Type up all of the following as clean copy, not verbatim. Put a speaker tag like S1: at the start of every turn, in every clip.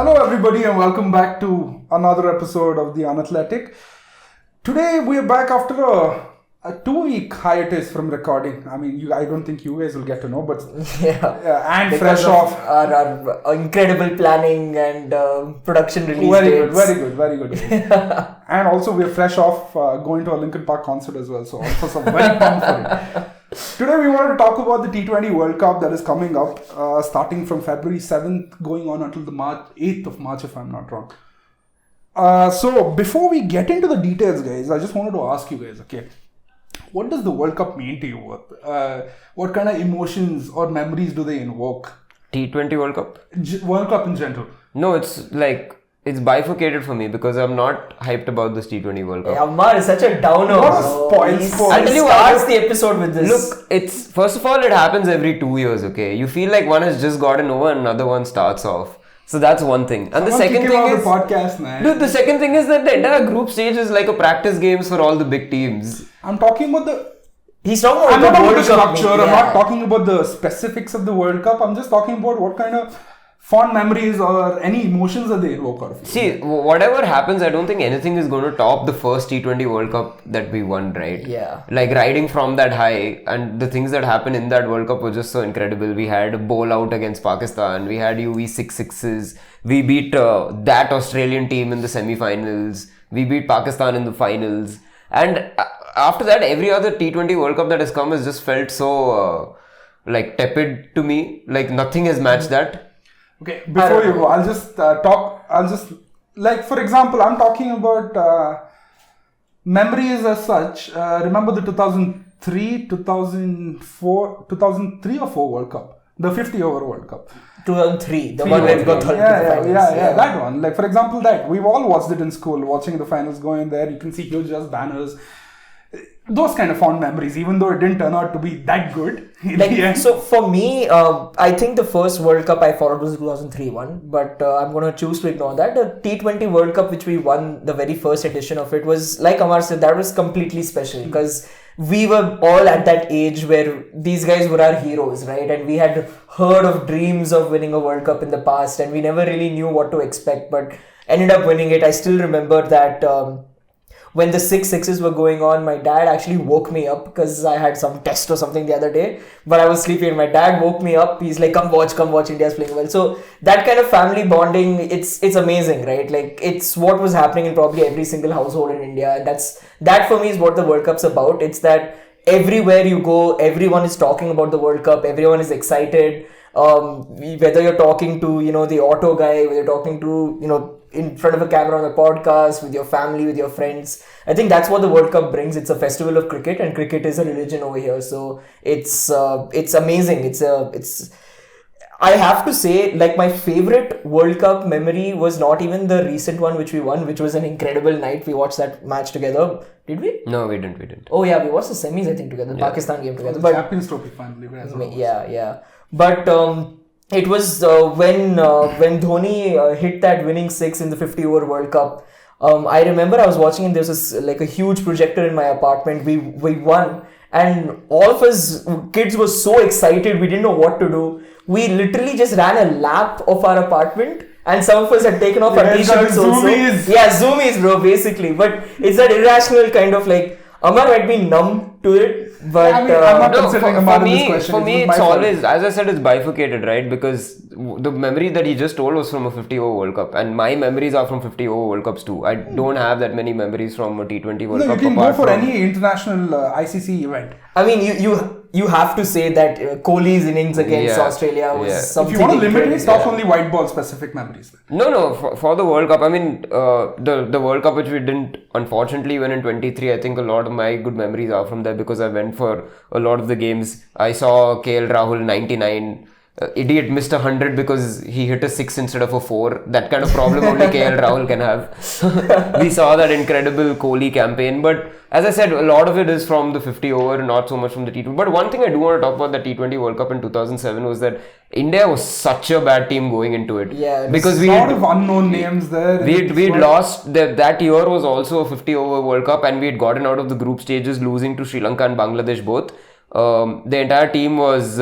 S1: Hello everybody and welcome back to another episode of The Unathletic. Today we are back after a 2-week hiatus from recording. I mean, I don't think you guys will get to know, but and fresh off
S2: our incredible planning and production release dates.
S1: Very good. And also we're fresh off going to a Linkin Park concert as well, so also some very pumped for it. Today we wanted to talk about the T20 World Cup that is coming up, starting from February 7th, going on until the 8th of March, if I'm not wrong. So before we get into the details, guys, I just wanted to ask you guys, okay, what does the World Cup mean to you? What kind of emotions or memories do they invoke?
S3: T20 World Cup?
S1: World Cup in general.
S3: No, it's bifurcated for me because I'm not hyped about this T20 World Cup.
S2: Ammar is such a downer.
S1: What a spoil.
S2: I'll tell you what, starts the episode with this.
S3: Look, it's first of all, it happens every 2 years, okay? You feel like one has just gotten over and another one starts off. So that's one thing. And the second thing is...
S1: podcast, man.
S3: Dude, the second thing is that the entire group stage is like a practice games for all the big teams.
S1: I'm talking about the...
S2: He's talking about
S1: I'm
S2: the
S1: not talking
S2: World
S1: about the
S2: Cup.
S1: structure. I'm not talking about the specifics of the World Cup. I'm just talking about what kind of fond memories or any emotions that they evoke out of you.
S3: See, whatever happens, I don't think anything is going to top the first T20 World Cup that we won, right?
S2: Yeah.
S3: Like riding from that high, and the things that happened in that World Cup were just so incredible. We had a bowl out against Pakistan. We had UV 6-6s. We beat that Australian team in the semi-finals. We beat Pakistan in the finals. And after that, every other T20 World Cup that has come has just felt so tepid to me. Like nothing has matched that.
S1: Okay, before you go, I'll just for example, I'm talking about memories as such. Remember the 2003 or 4 World Cup? The 50-over World Cup.
S2: 2003, the one where we got third to the finals.
S1: Yeah, that one. Like, for example, that. We've all watched it in school, watching the finals going there. You can see huge just banners. Those kind of fond memories, even though it didn't turn out to be that good.
S2: So for me, I think the first World Cup I followed was the 2003 one, but I'm going to choose to ignore that. The T20 World Cup, which we won, the very first edition of it, was, like Ammar said, that was completely special because we were all at that age where these guys were our heroes, right? And we had heard of dreams of winning a World Cup in the past and we never really knew what to expect, but ended up winning it. I still remember that when the 6-6s were going on, my dad actually woke me up because I had some test or something the other day, but I was sleeping and my dad woke me up. He's like, come watch, India's playing well. So that kind of family bonding, it's amazing, right? Like it's what was happening in probably every single household in India. And that for me is what the World Cup's about. It's that everywhere you go, everyone is talking about the World Cup. Everyone is excited. Whether you're talking to, the auto guy, whether you're talking to, in front of a camera on a podcast, with your family, with your friends. I think that's what the World Cup brings. It's a festival of cricket and cricket is a religion over here. So it's amazing. I have to say, like my favorite World Cup memory was not even the recent one which we won, which was an incredible night. We watched that match together. Did we?
S3: No, we didn't.
S2: Oh yeah, we watched the semis I think together, the Pakistan game together.
S1: The Champions Trophy finally.
S2: Yeah. But it was when Dhoni hit that winning 6 in the 50-over World Cup. I remember I was watching and there was a huge projector in my apartment. We won and all of us kids were so excited. We didn't know what to do. We literally just ran a lap of our apartment and some of us had taken off our t-shirts also. Yeah, zoomies bro, basically. But it's that irrational kind of Ammar might be numb to it, but
S1: I'm not considering Ammar in this question.
S3: For me, it's always, as I said, it's bifurcated, right? Because the memory that he just told was from a 50-over World Cup, and my memories are from 50-over World Cups too. I don't have that many memories from a T20 World Cup.
S1: You can go for any international ICC event.
S2: I mean, you have to say that Kohli's innings against Australia was something.
S1: If you want to limit it, talk only white ball specific memories.
S3: No, for the World Cup, I mean, the World Cup which we didn't unfortunately win in 23, I think a lot of my good memories are from there because I went for a lot of the games. I saw KL Rahul 99. Idiot missed 100 because he hit a 6 instead of a 4. That kind of problem only KL Rahul can have. We saw that incredible Kohli campaign. But as I said, a lot of it is from the 50 over, not so much from the T20. But one thing I do want to talk about the T20 World Cup in 2007 was that India was such a bad team going into it.
S2: Yeah,
S3: because
S1: we had a lot of unknown names there.
S3: We'd lost. That year was also a 50 over World Cup and we had gotten out of the group stages, losing to Sri Lanka and Bangladesh both. The entire team was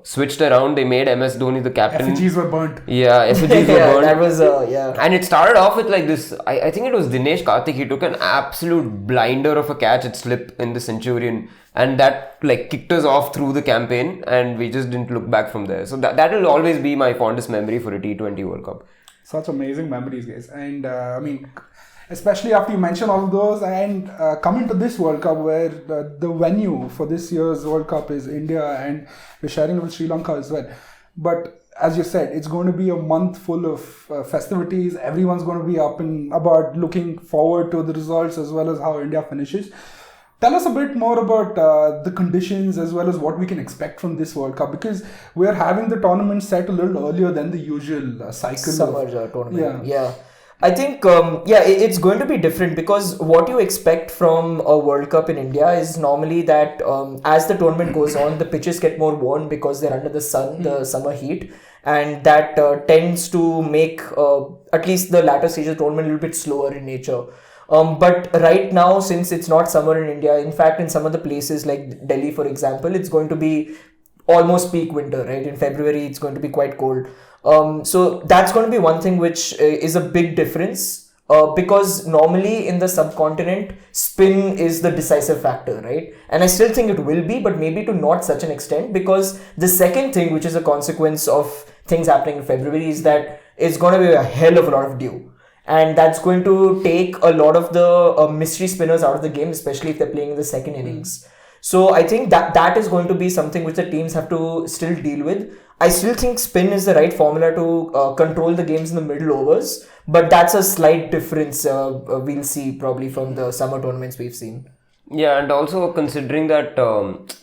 S3: switched around. They made MS Dhoni the captain.
S1: Effigies were burnt.
S3: Yeah, effigies were
S2: Yeah,
S3: burned.
S2: that was yeah.
S3: And it started off with like this. I think it was Dinesh Karthik. He took an absolute blinder of a catch at slip in the Centurion, and that like kicked us off through the campaign, and we just didn't look back from there. So that will always be my fondest memory for a T20 World Cup.
S1: Such amazing memories, guys. And I mean, especially after you mention all of those, and coming to this World Cup, where the venue for this year's World Cup is India, and we're sharing it with Sri Lanka as well. But as you said, it's going to be a month full of festivities. Everyone's going to be up and about, looking forward to the results as well as how India finishes. Tell us a bit more about the conditions as well as what we can expect from this World Cup, because we're having the tournament set a little earlier than the usual cycle.
S2: Summer tournament. Yeah. I think, it's going to be different, because what you expect from a World Cup in India is normally that as the tournament goes on, the pitches get more worn because they're under the sun, the summer heat, and that tends to make at least the latter stage of the tournament a little bit slower in nature. But right now, since it's not summer in India, in fact, in some of the places like Delhi, for example, it's going to be almost peak winter, right? In February, it's going to be quite cold. So that's going to be one thing which is a big difference, because normally in the subcontinent, spin is the decisive factor, right? And I still think it will be, but maybe to not such an extent, because the second thing, which is a consequence of things happening in February, is that it's going to be a hell of a lot of dew. And that's going to take a lot of the mystery spinners out of the game, especially if they're playing in the second innings. So I think that is going to be something which the teams have to still deal with. I still think spin is the right formula to control the games in the middle overs, but that's a slight difference we'll see probably from the summer tournaments we've seen.
S3: Yeah, and also considering that,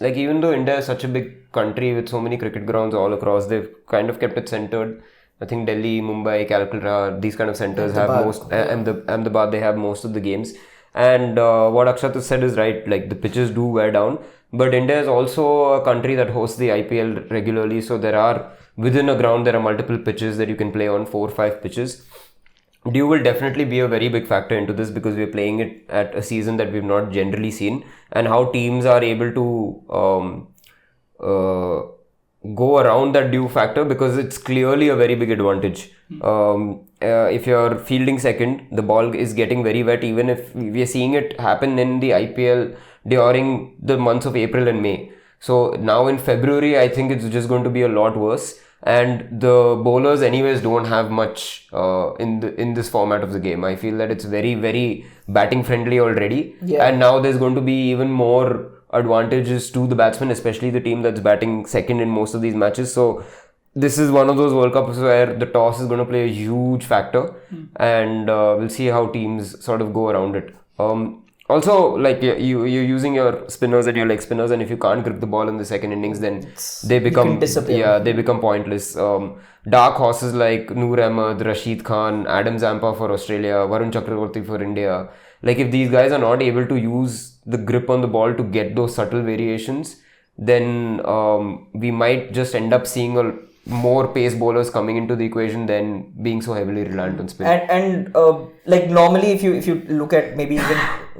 S3: like even though India is such a big country with so many cricket grounds all across, they've kind of kept it centered. I think Delhi, Mumbai, Calcutta, these kind of centers have most, Ahmedabad, they have most of the games. And what Akshat has said is right, like the pitches do wear down. But India is also a country that hosts the IPL regularly. So within a ground, there are multiple pitches that you can play on, 4 or 5 pitches. Dew will definitely be a very big factor into this, because we're playing it at a season that we've not generally seen. And how teams are able to go around that dew factor, because it's clearly a very big advantage. If you're fielding second, the ball is getting very wet, even if we are seeing it happen in the IPL during the months of April and May. So now in February, I think it's just going to be a lot worse. And the bowlers anyways don't have much in this format of the game. I feel that it's very, very batting friendly already. Yeah. And now there's going to be even more advantages to the batsman, especially the team that's batting second in most of these matches. So this is one of those World Cups where the toss is going to play a huge factor, and we'll see how teams sort of go around it. Also, like you're using your spinners and your leg spinners, and if you can't grip the ball in the second innings, then they become pointless. Dark horses like Noor Ahmed, Rashid Khan, Adam Zampa for Australia, Varun Chakravarti for India. Like if these guys are not able to use the grip on the ball to get those subtle variations, then we might just end up seeing more pace bowlers coming into the equation than being so heavily reliant on spin.
S2: And like normally, if you look at maybe even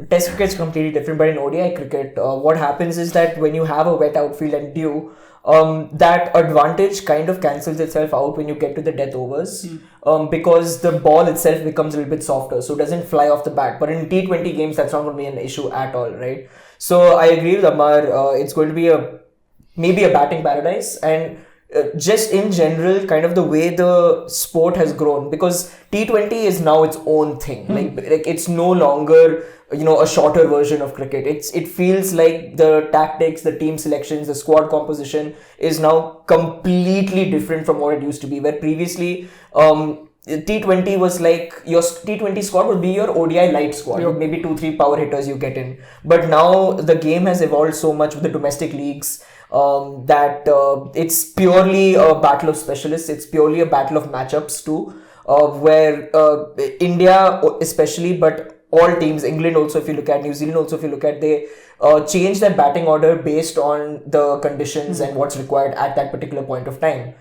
S2: Test cricket is completely different, but in ODI cricket, what happens is that when you have a wet outfield and dew, that advantage kind of cancels itself out when you get to the death overs, because the ball itself becomes a little bit softer, so it doesn't fly off the bat. But in T20 games, that's not going to be an issue at all, right? So I agree with Amar. It's going to be maybe a batting paradise, and just in general, kind of the way the sport has grown, because T20 is now its own thing. Like it's no longer a shorter version of cricket. It feels like the tactics, the team selections, the squad composition is now completely different from what it used to be. Where previously T20 was like your T20 squad would be your ODI light squad, maybe 2-3 power hitters you get in. But now the game has evolved so much with the domestic leagues that it's purely a battle of specialists. It's purely a battle of matchups too, where India especially, but all teams, England also if you look at, New Zealand also if you look at, they change their batting order based on the conditions and what's required at that particular point of time.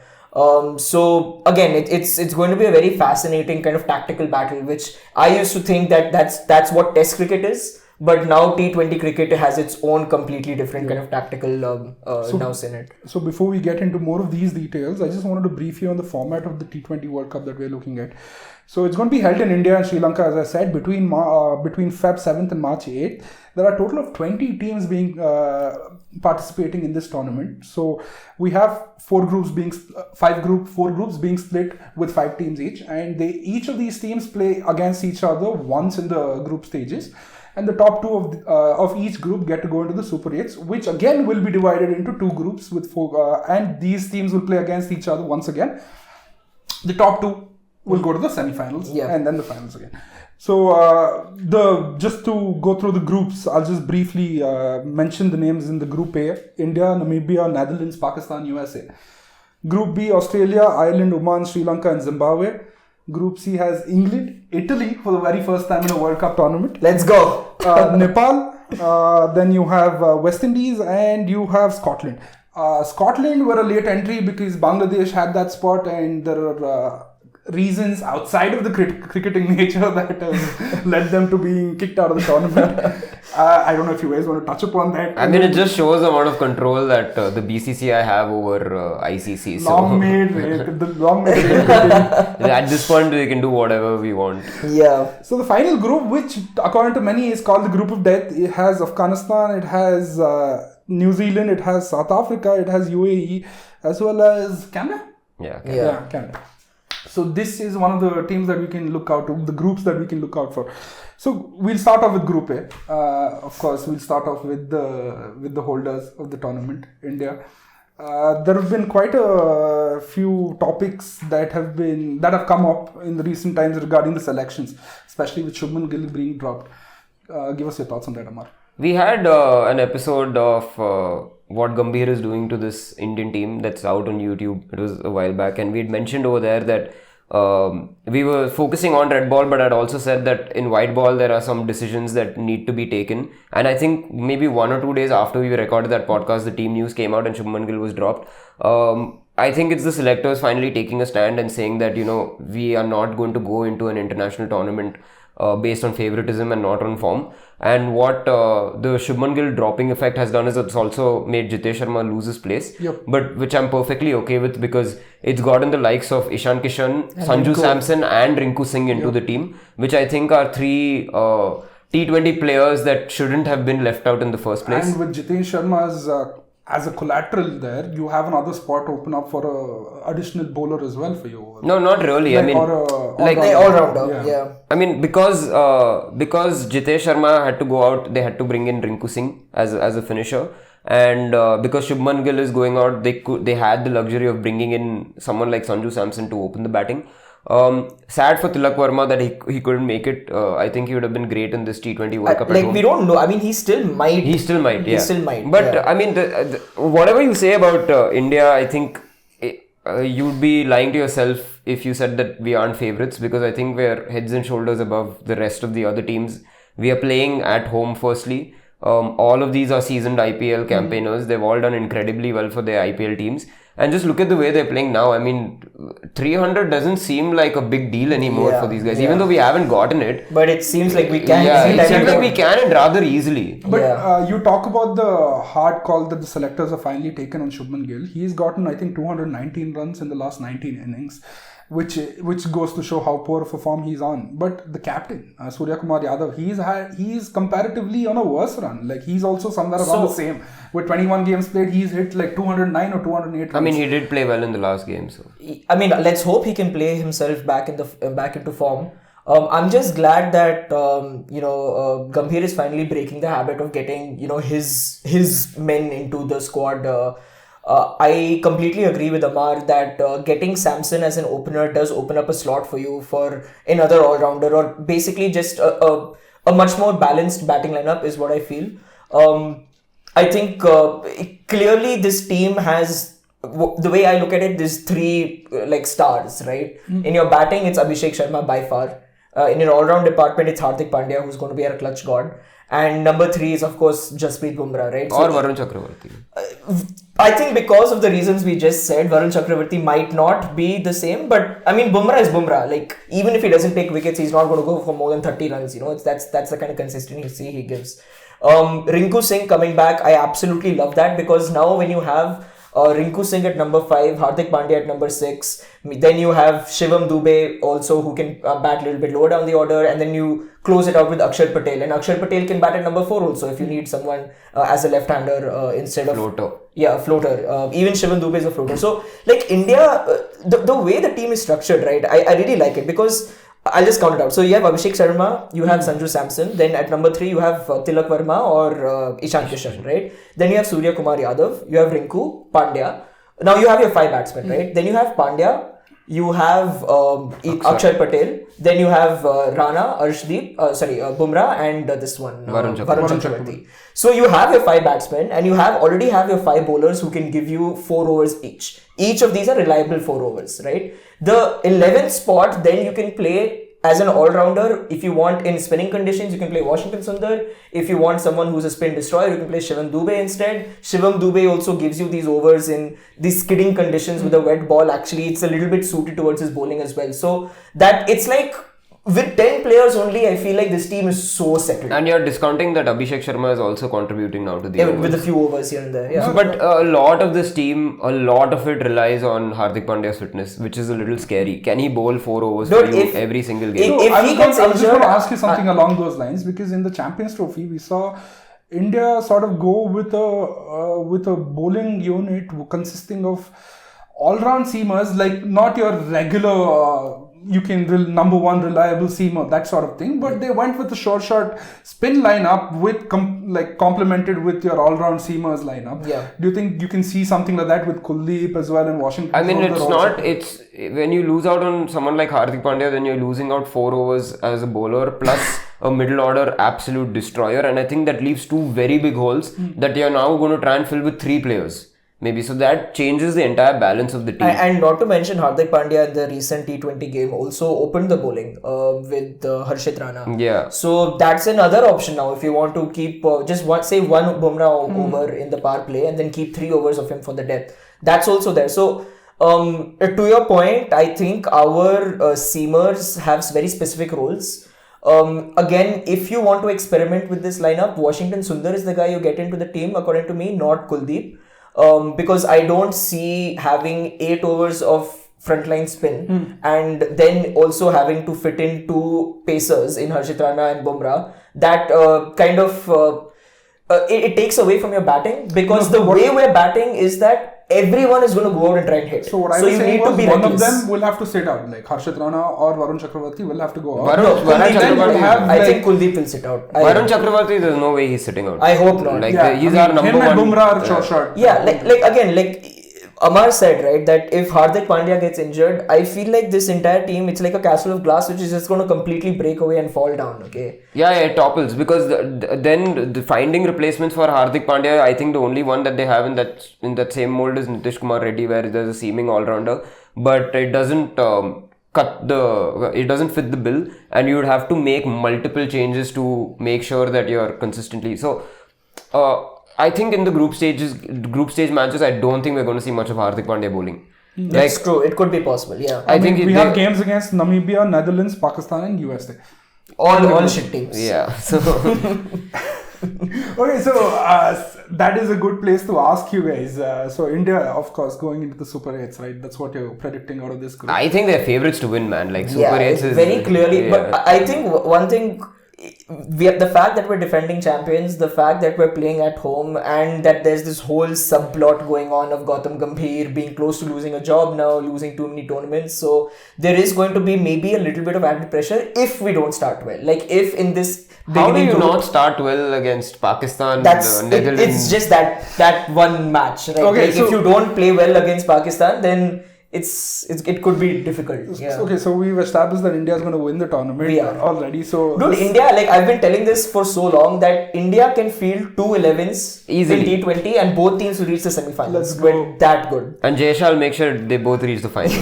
S2: So again, it's going to be a very fascinating kind of tactical battle, which I used to think that's what Test cricket is. But now T20 cricket has its own completely different kind of tactical nous in it.
S1: So before we get into more of these details, I just wanted to brief you on the format of the T20 World Cup that we're looking at. So it's going to be held in India and Sri Lanka, as I said, between Feb 7th and March 8th. There are a total of 20 teams being participating in this tournament. So we have four groups being split with 5 teams each, and each of these teams play against each other once in the group stages. And the top 2 of each group get to go into the Super 8s, which again will be divided into 2 groups with 4, and these teams will play against each other once again. The top 2 will go to the semi-finals and then the finals again. So just to go through the groups, I'll just briefly mention the names in the Group A: India, Namibia, Netherlands, Pakistan, USA. Group B: Australia, Ireland, Oman, Sri Lanka, and Zimbabwe. Group C has England, Italy for the very first time in a World Cup tournament.
S2: Let's go!
S1: Nepal, then you have West Indies, and you have Scotland. Scotland were a late entry because Bangladesh had that spot, and there are reasons outside of the cricketing nature that led them to being kicked out of the tournament. I don't know if you guys want to touch upon that.
S3: I mean, it just shows the amount of control that the BCCI have over ICC.
S1: Long made
S3: At this point, we can do whatever we want.
S2: Yeah.
S1: So the final group, which according to many is called the Group of Death, it has Afghanistan, it has New Zealand, it has South Africa, it has UAE, as well as Canada.
S3: Yeah.
S1: Canada. So this is one of the teams that we can look out to, the groups that we can look out for. So we'll start off with Group A. Of course, we'll start off with the holders of the tournament, India. There have been quite a few topics that have come up in the recent times regarding the selections, especially with Shubman Gill being dropped. Give us your thoughts on that, Amar.
S3: We had an episode of what Gambhir is doing to this Indian team that's out on YouTube. It was a while back, and we had mentioned over there that we were focusing on red ball, but I'd also said that in white ball there are some decisions that need to be taken. And I think maybe 1 or 2 days after we recorded that podcast, the team news came out and Shubman Gill was dropped. I think it's the selectors finally taking a stand and saying that, we are not going to go into an international tournament based on favoritism and not on form. And what the Shubman Gill dropping effect has done is it's also made Jitesh Sharma lose his place.
S1: Yep.
S3: But which I'm perfectly okay with, because it's gotten the likes of Ishan Kishan, Sanju Samson and Rinku Singh into the team, which I think are 3 T20 players that shouldn't have been left out in the first place.
S1: And with Jitesh Sharma's as a collateral there, you have another spot open up for a additional bowler as well for you.
S3: No, not really.
S2: all-rounder. Yeah.
S3: I mean, because Jitesh Sharma had to go out, they had to bring in Rinku Singh as a finisher, and because Shubman Gill is going out, they had the luxury of bringing in someone like Sanju Samson to open the batting. Sad for Tilak Verma that he couldn't make it. I think he would have been great in this T20 World Cup.
S2: We don't know. I mean, he still might.
S3: But I mean, whatever you say about India, I think you'd be lying to yourself if you said that we aren't favourites, because I think we're heads and shoulders above the rest of the other teams. We are playing at home firstly. All of these are seasoned IPL campaigners. They've all done incredibly well for their IPL teams. And just look at the way they're playing now. I mean, 300 doesn't seem like a big deal anymore for these guys, even though we haven't gotten it.
S2: But it seems like we can.
S3: It seems like we can, and rather easily.
S1: But you talk about the hard call that the selectors have finally taken on Shubman Gill. He's gotten, I think, 219 runs in the last 19 innings. Which goes to show how poor of a form he's on. But the captain, Surya Kumar Yadav, he's comparatively on a worse run. Like, he's also somewhere around the same. With 21 games played, he's hit like 209 or 208 runs.
S3: I mean, he did play well in the last game. So
S2: I mean, let's hope he can play himself back into form. I'm just glad that Gambhir is finally breaking the habit of getting his men into the squad. I completely agree with Amar that getting Samson as an opener does open up a slot for you for another all-rounder, or basically just a much more balanced batting lineup is what I feel. I think clearly this team has, the way I look at it, there's 3 stars, right? In your batting, it's Abhishek Sharma by far. In your all-round department, it's Hardik Pandya who's going to be our clutch god. And number 3 is, of course, Jasprit Bumrah, right?
S3: Or Varun Chakravarti.
S2: I think because of the reasons we just said, Varun Chakravarti might not be the same. But, I mean, Bumrah is Bumrah. Like, even if he doesn't take wickets, he's not going to go for more than 30 runs. You know, that's the kind of consistency he gives. Rinku Singh coming back, I absolutely love that, because now when you have Rinku Singh at number 5, Hardik Pandya at number 6, then you have Shivam Dube also, who can bat a little bit lower down the order, and then you close it out with Akshar Patel, and Akshar Patel can bat at number 4 also if you need someone as a left-hander instead of
S3: Floater.
S2: Yeah, floater. Even Shivam Dube is a floater. So, like, India, the way the team is structured, right, I really like it, because I'll just count it out. So you have Abhishek Sharma, you have Sanju Samson, then at number 3 you have Tilak Verma or Ishan Kishan, right? Then you have Surya Kumar Yadav, you have Rinku, Pandya. Now you have your 5 batsmen, right? Then you have Pandya, you have Akshar Patel, then you have Rana, Bumrah, and this one,
S3: Varun
S2: Chakravarti. So you have your 5 batsmen, and you already have your 5 bowlers who can give you 4 overs each. Each of these are reliable 4 overs, right? The 11th spot, then you can play as an all-rounder. If you want in spinning conditions, you can play Washington Sundar. If you want someone who's a spin destroyer, you can play Shivam Dube instead. Shivam Dube also gives you these overs in these skidding conditions with a wet ball. Actually, it's a little bit suited towards his bowling as well. So that it's like, with 10 players only, I feel like this team is so settled.
S3: And you're discounting that Abhishek Sharma is also contributing now to the overs.
S2: With a few overs here and there. Yeah.
S3: But a lot of this team, a lot of it relies on Hardik Pandya's fitness, which is a little scary. Can he bowl 4 overs for you every single game?
S1: I was just going to ask you something along those lines, because in the Champions Trophy, we saw India sort of go with a bowling unit consisting of all-round seamers, like not your regular number 1 reliable seamer, that sort of thing, but they went with the short spin lineup with complemented with your all-round seamers lineup.
S2: Yeah.
S1: Do you think you can see something like that with Kuldeep as well in Washington?
S3: I mean, it's when you lose out on someone like Hardik Pandya, then you're losing out 4 overs as a bowler plus a middle order absolute destroyer, and I think that leaves 2 very big holes that you're now going to try and fill with 3 players. Maybe. So that changes the entire balance of the team.
S2: And not to mention, Hardik Pandya in the recent T20 game also opened the bowling with Harshit Rana.
S3: Yeah.
S2: So that's another option now. If you want to keep just one Bumrah over in the power play and then keep 3 overs of him for the death. That's also there. So to your point, I think our seamers have very specific roles. Again, if you want to experiment with this lineup, Washington Sundar is the guy you get into the team, according to me, not Kuldeep. Because I don't see having 8 overs of frontline spin and then also having to fit in 2 pacers in Harshit Rana and Bumrah. That it takes away from your batting, because the way we're batting is that everyone is going to go out and try and hit.
S1: So what I was saying was one of them will have to sit out, like Harshit Rana or Varun Chakravarti will have to go out.
S2: I think Kuldeep will sit out.
S3: Varun Chakravarti, there's no way he's sitting out.
S2: I hope not.
S3: He's our number 1.
S1: Him and Bumrah are short.
S2: Yeah, like Amar said, right, that if Hardik Pandya gets injured, I feel like this entire team, it's like a castle of glass which is just going to completely break away and fall down, okay?
S3: Yeah, it topples, because then finding replacements for Hardik Pandya, I think the only one that they have in that same mold is Nitish Kumar Reddy, where there's a seaming all-rounder, but it doesn't it doesn't fit the bill, and you would have to make multiple changes to make sure that you're consistently... So, I think in the group stage matches, I don't think we're going to see much of Hardik Pandya bowling.
S2: That's true. It could be possible. Yeah.
S1: I think we have games against Namibia, Netherlands, Pakistan, and USA.
S2: All shit teams.
S3: Yeah. So.
S1: Okay, so that is a good place to ask you guys. So India, of course, going into the Super 8s, right? That's what you're predicting out of this group.
S3: I think they're favourites to win, man. Like Super 8s is
S2: very clearly. Yeah. But I think one thing. We have the fact that we're defending champions, the fact that we're playing at home, and that there's this whole subplot going on of Gautam Gambhir being close to losing a job now, losing too many tournaments. So there is going to be maybe a little bit of added pressure if we don't start well. Like if in this
S3: how do you not start well against Pakistan?
S2: Netherlands? It's just that one match, right? Okay, like so if you don't play well against Pakistan, then it could be difficult. Yeah.
S1: Okay, so we've established that India is going to win the tournament
S2: We are.
S1: already. So
S2: Dude, India, like I've been telling this for so long that India can field 2 11s
S3: Easily.
S2: in T20 and both teams will reach the semi-finals.
S1: Let's go.
S2: We're that good.
S3: And Jay shall make sure they both reach the finals.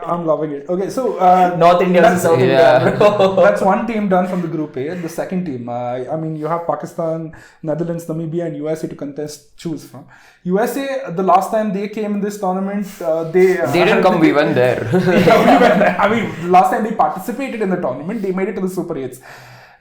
S1: I'm loving it. Okay, so
S2: North India versus South India, bro.
S1: that's one team done from the Group A. The second team, I mean, you have Pakistan, Netherlands, Namibia, and USA to choose from. USA, the last time they came in this tournament, they
S3: didn't come, we went there.
S1: I mean, last time they participated in the tournament, they made it to the Super 8s.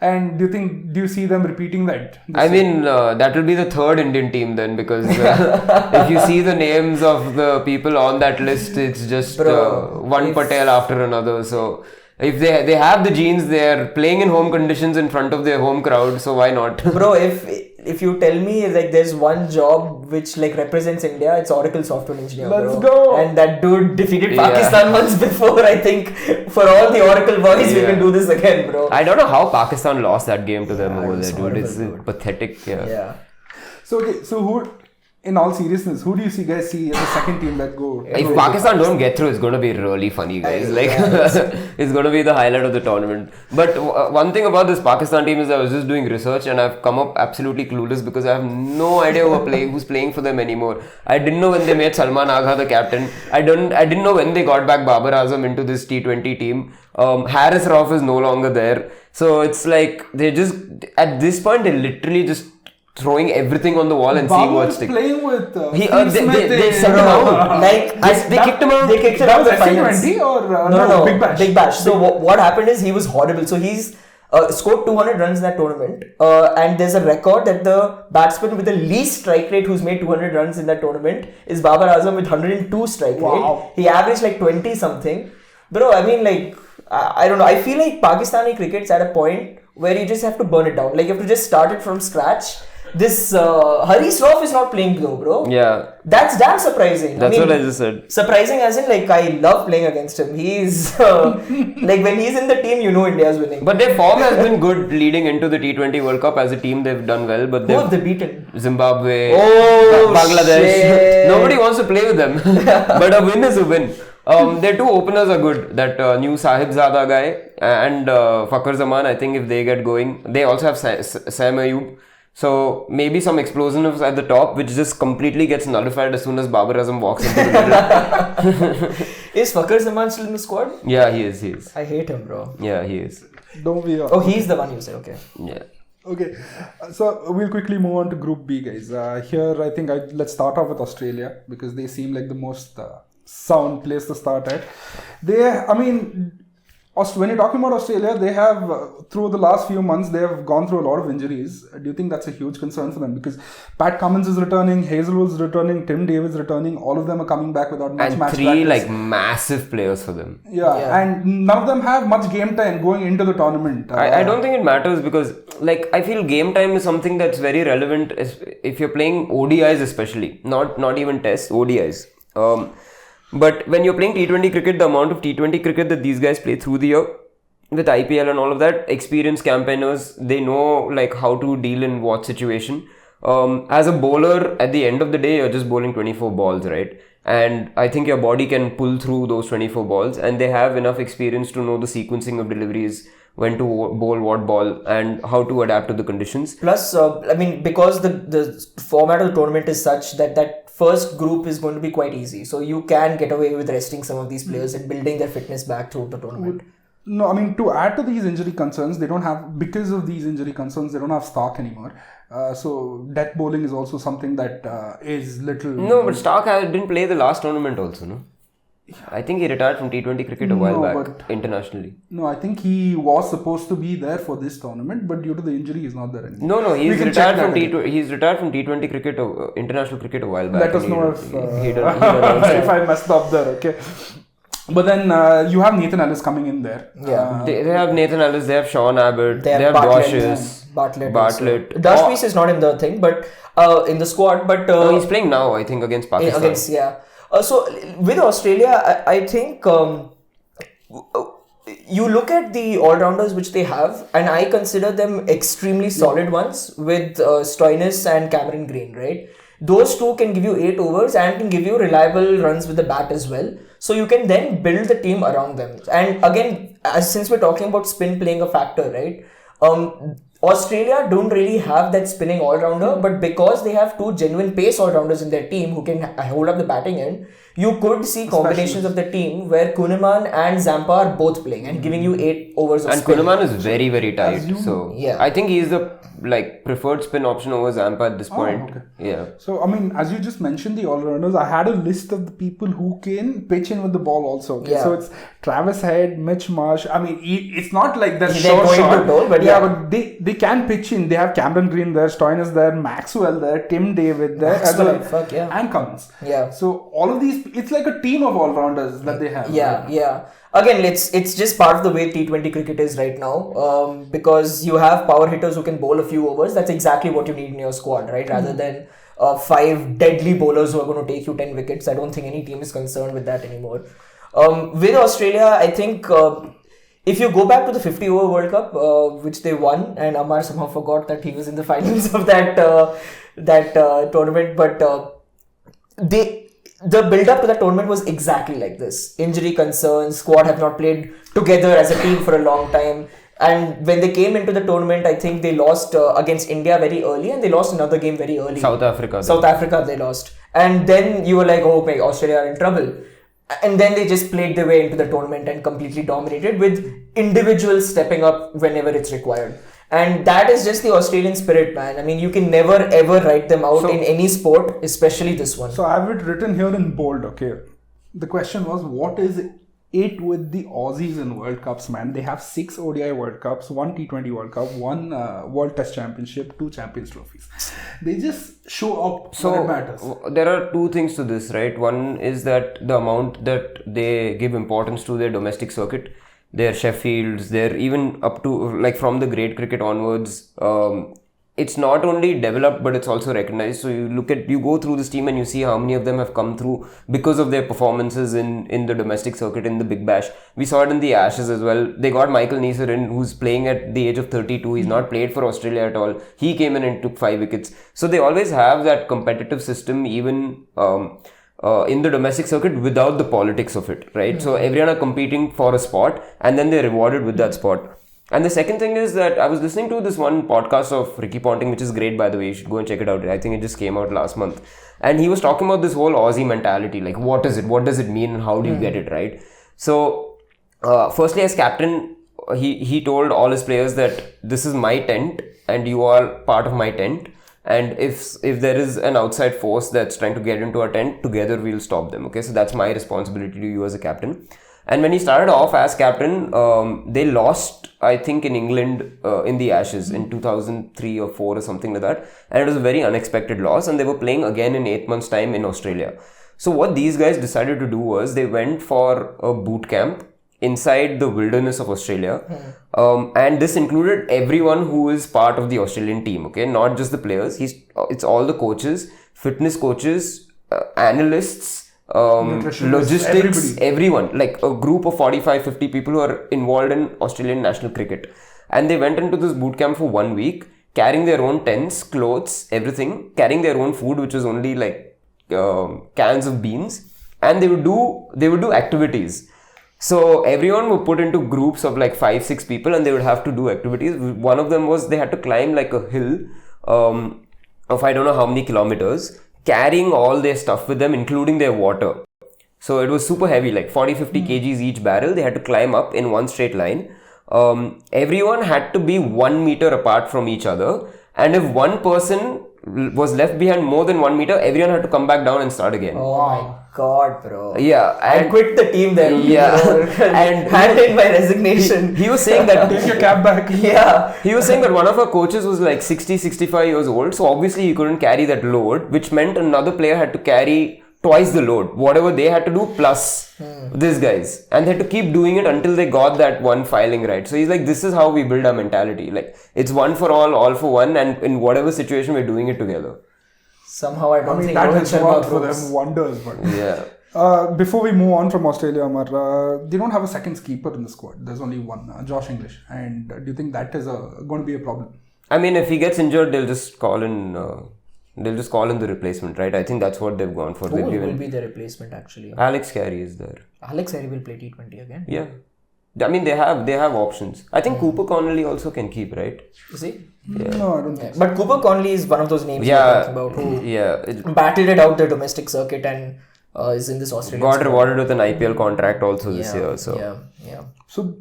S1: And do you see them repeating that?
S3: I mean, that will be the third Indian team then, because if you see the names of the people on that list, it's just one Patel after another. So if they have the genes, they are playing in home conditions in front of their home crowd, so why not?
S2: Bro, if you tell me like there's one job which like represents India, it's Oracle Software Engineer.
S1: Let's
S2: bro.
S1: go.
S2: And that dude defeated Pakistan once before. I think for all the Oracle boys, we can do this again, bro.
S3: I don't know how Pakistan lost that game to them over there, dude.
S2: horrible,
S3: It's
S2: dude.
S3: pathetic. Yeah.
S1: So okay, so who, in all seriousness, who do you guys see as the second team that go?
S3: If Pakistan don't get through, it's going to be really funny, guys. Like, it's going to be the highlight of the tournament. But one thing about this Pakistan team is I was just doing research and I've come up absolutely clueless because I have no idea who's playing for them anymore. I didn't know when they made Salman Agha the captain. I didn't know when they got back Babar Azam into this T20 team. Haris Rauf is no longer there. So it's like they just, at this point, they literally just throwing everything on the wall and seeing what sticks.
S1: Playing with
S3: they sent him out.
S2: Like
S3: They kicked him out.
S2: They kicked him
S1: that
S2: out
S1: was
S2: of the finals.
S1: T20 or
S2: No,
S1: Big Bash?
S2: Big Bash. So what happened is he was horrible. So he's scored 200 runs in that tournament, and there's a record that the batsman with the least strike rate who's made 200 runs in that tournament is Babar Azam with 102 strike rate. He averaged like 20 something. Bro, I mean, like I don't know. I feel like Pakistani cricket's at a point where you just have to burn it down. Like you have to just start it from scratch. This Haris Rauf is not playing though, bro.
S3: Yeah.
S2: That's damn surprising.
S3: That's what I just said.
S2: Surprising as in like I love playing against him. He's like when he's in the team, you know India's winning.
S3: But their form has been good leading into the T20 World Cup. As a team, they've done well. But
S2: Who have they beaten?
S3: Zimbabwe,
S2: Oh,
S3: Bangladesh.
S2: shit.
S3: Nobody wants to play with them. But a win is a win. Their two openers are good. That new Sahibzada guy and Fakhar Zaman. I think if they get going, they also have Sam Ayub. So maybe some explosiveness at the top, which just completely gets nullified as soon as Babar Azam walks into the middle.
S2: Is Fakhar Zaman still in the squad?
S3: Yeah, he is.
S2: I hate him, bro.
S3: Yeah, he is.
S1: Don't be.
S2: Oh, he's the one you said. Okay.
S3: Yeah.
S1: Okay, so we'll quickly move on to Group B, guys. Here, I think let's start off with Australia because they seem like the most sound place to start at. When you're talking about Australia, they have, through the last few months, they have gone through a lot of injuries. Do you think that's a huge concern for them? Because Pat Cummins is returning, Hazelwood's returning, Tim David's returning. All of them are coming back without much match
S3: And three
S1: practice.
S3: massive players for them.
S1: Yeah, and none of them have much game time going into the tournament.
S3: I don't think it matters because I feel game time is something that's very relevant if you're playing ODIs especially, not even tests, ODIs. But when you're playing T20 cricket, the amount of T20 cricket that these guys play through the year with IPL and all of that, experienced campaigners, they know how to deal in what situation. As a bowler, at the end of the day, you're just bowling 24 balls, right? And I think your body can pull through those 24 balls, and they have enough experience to know the sequencing of deliveries, when to bowl what ball, and how to adapt to the conditions.
S2: Plus, because the format of the tournament is such that first group is going to be quite easy. So you can get away with resting some of these players and building their fitness back through the tournament.
S1: No, to add to these injury concerns, because of these injury concerns, they don't have Stark anymore. So death bowling is also something that is little...
S3: No, but Stark didn't play the last tournament also, no? I think he retired from T20 cricket a while back, internationally.
S1: No, I think he was supposed to be there for this tournament, but due to the injury, he's not there anymore.
S3: No, he's retired from T20 cricket, international cricket a while back.
S1: Let us know if I messed up there, okay? But then you have Nathan Ellis coming in there.
S2: Yeah.
S3: They have Nathan Ellis, they have Sean Abbott, they have
S2: Bartlett.
S3: Bartlett.
S2: Dashpiece is not in the thing, but in the squad. But
S3: he's playing now, I think, against Pakistan.
S2: So with Australia, I think you look at the all-rounders which they have, and I consider them extremely solid ones with Stoinis and Cameron Green, right? those two can give you 8 overs and can give you reliable runs with the bat as well. So you can then build the team around them. And again, since we're talking about spin playing a factor, right? Australia don't really have that spinning all-rounder, but because they have two genuine pace all-rounders in their team who can hold up the batting end, you could see combinations of the team where Kuhnemann and Zampa are both playing and giving you 8 overs of spin.
S3: And Kuhnemann is very, very tight. So
S2: yeah.
S3: I think he's the preferred spin option over Zampa at this point.
S1: Okay.
S3: Yeah.
S1: So, I mean, as you just mentioned the all-rounders, I had a list of the people who can pitch in with the ball also. Okay?
S2: Yeah.
S1: So, it's Travis Head, Mitch Marsh. I mean, it's not like they're
S2: going
S1: short.
S2: to goal, but
S1: But they can pitch in. They have Cameron Green there, Stoinis there, Maxwell there, Tim David there, and Cummins.
S2: Yeah.
S1: So, all of these, it's like a team of all-rounders that they have.
S2: Yeah, right? Yeah. Again, it's just part of the way T20 cricket is right now, because you have power hitters who can bowl a few overs. That's exactly what you need in your squad, right? Rather than 5 deadly bowlers who are going to take you 10 wickets. I don't think any team is concerned with that anymore. With Australia, I think if you go back to the 50-over World Cup, which they won, and Amar somehow forgot that he was in the finals of that tournament, but the build-up to the tournament was exactly like this. Injury concerns, squad have not played together as a team for a long time. And when they came into the tournament, I think they lost against India very early, and they lost another game very early.
S3: South Africa
S2: they lost. And then you were like, oh, okay, Australia are in trouble. And then they just played their way into the tournament and completely dominated, with individuals stepping up whenever it's required. And that is just the Australian spirit, man. I mean, you can never ever write them out in any sport, especially this one.
S1: So I have it written here in bold, okay. The question was, what is it with the Aussies in World Cups, man? They have 6 ODI World Cups, 1 T20 World Cup, 1 World Test Championship, 2 Champions Trophies. They just show up when it matters.
S3: There are 2 things to this, right? One is that the amount that they give importance to their domestic circuit, their Sheffields, they're even up to, from the grade cricket onwards, it's not only developed, but it's also recognized. So you go through this team and you see how many of them have come through because of their performances in the domestic circuit, in the Big Bash. We saw it in the Ashes as well. They got Michael Neser in, who's playing at the age of 32. He's not played for Australia at all. He came in and took 5 wickets. So they always have that competitive system, even in the domestic circuit, without the politics of it, right? So everyone are competing for a spot, and then they're rewarded with that spot. And the second thing is that I was listening to this one podcast of Ricky Ponting, which is great, by the way. You should go and check it out. I think it just came out last month. And he was talking about this whole Aussie mentality. Like, what is it? What does it mean? And how do you get it, right? So, firstly, as captain, he told all his players that this is my tent and you are part of my tent. And if there is an outside force that's trying to get into our tent, together we'll stop them. Okay, so that's my responsibility to you as a captain. And when he started off as captain, they lost, I think, in England in the Ashes in 2003 or 4 or something like that. And it was a very unexpected loss. And they were playing again in 8 months' time in Australia. So what these guys decided to do was they went for a boot camp inside the wilderness of Australia. And this included everyone who is part of the Australian team, okay? Not just the players. It's all the coaches, fitness coaches, analysts, logistics, everyone, like a group of 45-50 people who are involved in Australian national cricket. And they went into this boot camp for 1 week, carrying their own tents, clothes, everything, carrying their own food, which was only cans of beans, and they would do activities. So everyone would put into groups of 5-6 people, and they would have to do activities. One of them was they had to climb a hill of I don't know how many kilometers, carrying all their stuff with them, including their water. So it was super heavy, 40-50 kgs each barrel. They had to climb up in one straight line. Everyone had to be 1 meter apart from each other. And if one person was left behind more than 1 meter, everyone had to come back down and start again.
S2: Oh my God, bro.
S3: Yeah.
S2: I quit the team then.
S3: Yeah.
S2: And hand in my resignation.
S3: He was saying that...
S1: Take your cap back.
S2: Yeah.
S3: He was saying that one of our coaches was 60-65 years old. So obviously he couldn't carry that load, which meant another player had to carry twice the load. Whatever they had to do plus these guys. And they had to keep doing it until they got that one filing right. So he's like, this is how we build our mentality. It's one for all for one. And in whatever situation, we're doing it together.
S2: Somehow I don't think
S1: that
S2: Rohit
S1: has
S2: Sharma
S1: worked for
S2: approves.
S1: them wonders. But
S3: Yeah.
S1: Before we move on from Australia, Amar, they don't have a second keeper in the squad. There's only one, Josh English. And do you think that is going to be a problem?
S3: I mean, if he gets injured, they'll just call in They'll just call in the replacement, right? I think that's what they've gone for.
S2: Who
S3: They've
S2: will
S3: given
S2: be the replacement actually?
S3: Alex Carey is there.
S2: Alex Harry will play T20 again.
S3: Yeah. I mean, they have options. I think Cooper Connolly also can keep, right?
S2: Is he?
S1: No, I don't think so.
S2: But Cooper Connolly is one of those names we're talking about who battled it out the domestic circuit and is in this Australian
S3: Got
S2: squad.
S3: rewarded with an IPL contract also this year. So
S2: Yeah.
S1: So,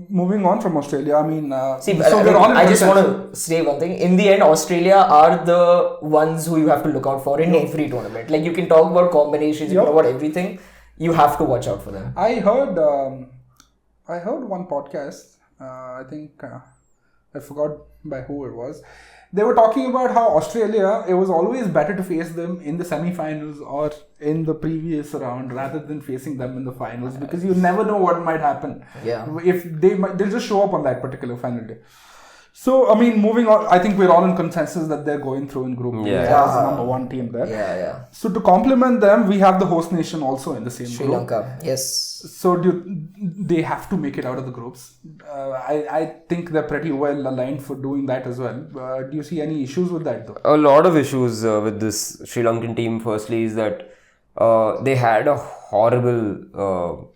S1: moving on from Australia, I mean,
S2: See,
S1: so we're all in
S2: I just
S1: consensus.
S2: want to say one thing. In the end, Australia are the ones who you have to look out for in every tournament. Like, you can talk about combinations, you can talk about everything. You have to watch out for them.
S1: I heard one podcast. I think I forgot by who it was. They were talking about how Australia, it was always better to face them in the semi-finals or in the previous round rather than facing them in the finals, because you never know what might happen.
S2: Yeah.
S1: If they'll just show up on that particular final day. So, I mean, moving on, I think we're all in consensus that they're going through in Group B as the number one team there.
S2: Yeah.
S1: So, to complement them, we have the host nation also in the same
S2: Sri
S1: group.
S2: Lanka, yes.
S1: So, they have to make it out of the groups. I think they're pretty well aligned for doing that as well. Do you see any issues with that though?
S3: a lot of issues with this Sri Lankan team. Firstly, is that they had a horrible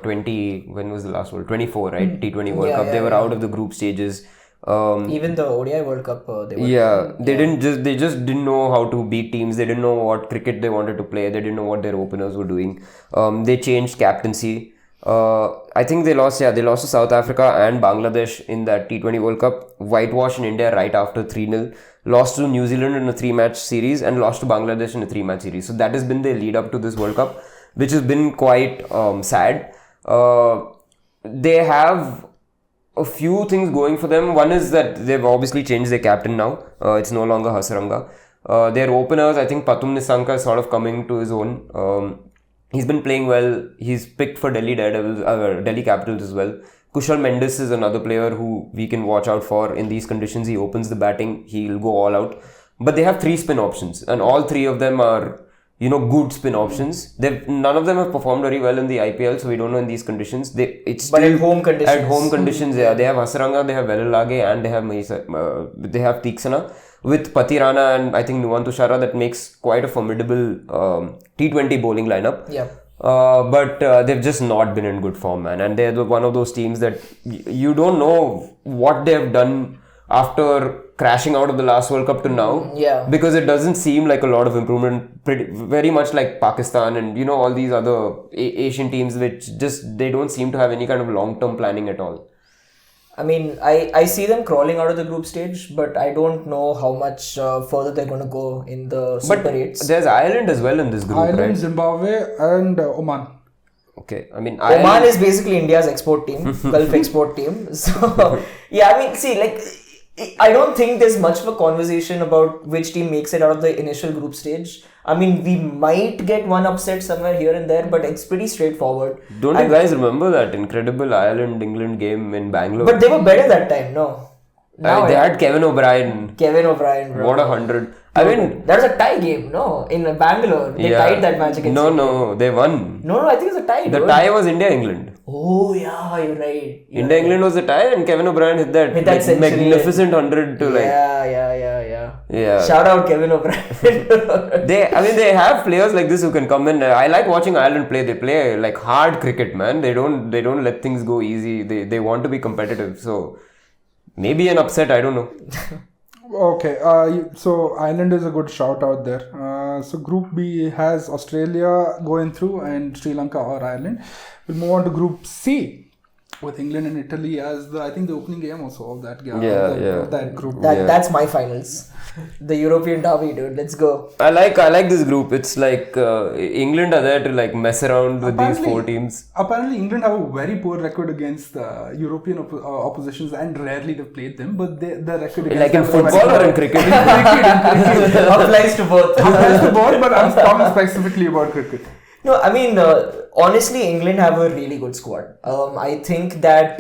S3: 20. When was the last World? 24, right? T20 World Cup. They were out of the group stages.
S2: Even the ODI World Cup, they were.
S3: They just didn't know how to beat teams. They didn't know what cricket they wanted to play. They didn't know what their openers were doing. They changed captaincy. I think they lost to South Africa and Bangladesh in that T20 World Cup. Whitewash in India right after 3-0. Lost to New Zealand in a 3-match series and lost to Bangladesh in a 3-match series. So that has been the lead up to this World Cup, which has been quite sad. They have a few things going for them. One is that they've obviously changed their captain now. It's no longer Hasaranga. Their openers, I think Pathum Nissanka is sort of coming to his own. He's been playing well. He's picked for Delhi Capitals as well. Kushal Mendes is another player who we can watch out for in these conditions. He opens the batting. He'll go all out. But they have 3 spin options, and all 3 of them are, good spin options. None of them have performed very well in the IPL, so we don't know in these conditions. But
S2: at home conditions.
S3: At home conditions, yeah. They have Hasaranga, they have Velulage, and they have Theeksana. With Patirana and I think Nuwan Tushara, that makes quite a formidable T20 bowling lineup.
S2: Yeah.
S3: But they've just not been in good form, man. And they're one of those teams that you don't know what they've done after crashing out of the last World Cup to now.
S2: Yeah.
S3: Because it doesn't seem like a lot of improvement, very much like Pakistan and all these other Asian teams, which just they don't seem to have any kind of long-term planning at all.
S2: I mean, I see them crawling out of the group stage, but I don't know how much further they're going to go in the Super 8s.
S3: There's Ireland as well in this group,
S1: Ireland,
S3: right?
S1: Zimbabwe and Oman.
S3: Okay, I mean,
S2: Oman is basically India's export team, Gulf export team. So, yeah, I mean, see, like, I don't think there's much of a conversation about which team makes it out of the initial group stage. I mean, we might get one upset somewhere here and there, but it's pretty straightforward.
S3: Don't you guys remember that incredible Ireland-England game in Bangalore?
S2: But they were better that time, no?
S3: They had Kevin O'Brien.
S2: Bro.
S3: What 100. I mean,
S2: that was a tie game, no? In Bangalore. They tied that match against India.
S3: No, they won.
S2: No, I think it was a tie.
S3: The tie was India-England.
S2: Oh, yeah, you're right.
S3: India-England was the tie and Kevin O'Brien hit that magnificent 100 to
S2: Yeah. Shout out Kevin O'Brien.
S3: They have players like this who can come in. I like watching Ireland play. They play like hard cricket, man. They don't let things go easy. They want to be competitive. So maybe an upset, I don't know.
S1: Okay, so Ireland is a good shout out there. So Group B has Australia going through and Sri Lanka or Ireland. We'll move on to Group C with England and Italy as the opening game also of that game. That group.
S2: That's my finals. The European derby, dude. Let's go.
S3: I like this group. It's like England are there to like mess around with these 4 teams.
S1: Apparently, England have a very poor record against European oppositions, and rarely they've played them. But their record against
S3: like in football or in cricket.
S2: Applies to both.
S1: Applies to both, but I'm talking specifically about cricket.
S2: No, I mean, Honestly, England have a really good squad. I think that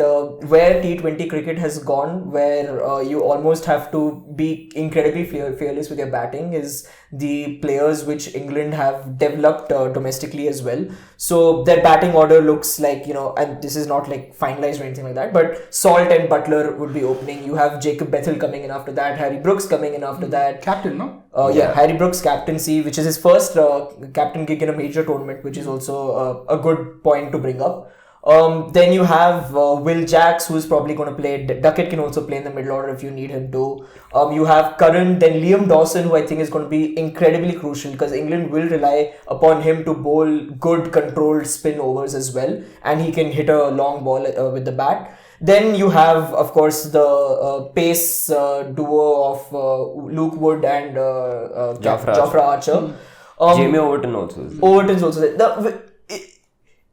S2: where T20 cricket has gone, where you almost have to be incredibly fearless with your batting, is the players which England have developed domestically as well. So their batting order looks like, and this is not like finalized or anything like that, but Salt and Butler would be opening. You have Jacob Bethel coming in after that, Harry Brooks coming in after that.
S1: Captain, no?
S2: Harry Brooks' captaincy, which is his first captain gig in a major tournament, which is also a good point to bring up. Then you have Will Jacks, who's probably going to play. Duckett can also play in the middle order if you need him to. You have Curran, then Liam Dawson, who I think is going to be incredibly crucial because England will rely upon him to bowl good controlled spin overs as well, and he can hit a long ball with the bat. Then you have, of course, the pace duo of Luke Wood and Jofra Archer.
S3: Jamie Overton also is there.
S2: Overton's also there.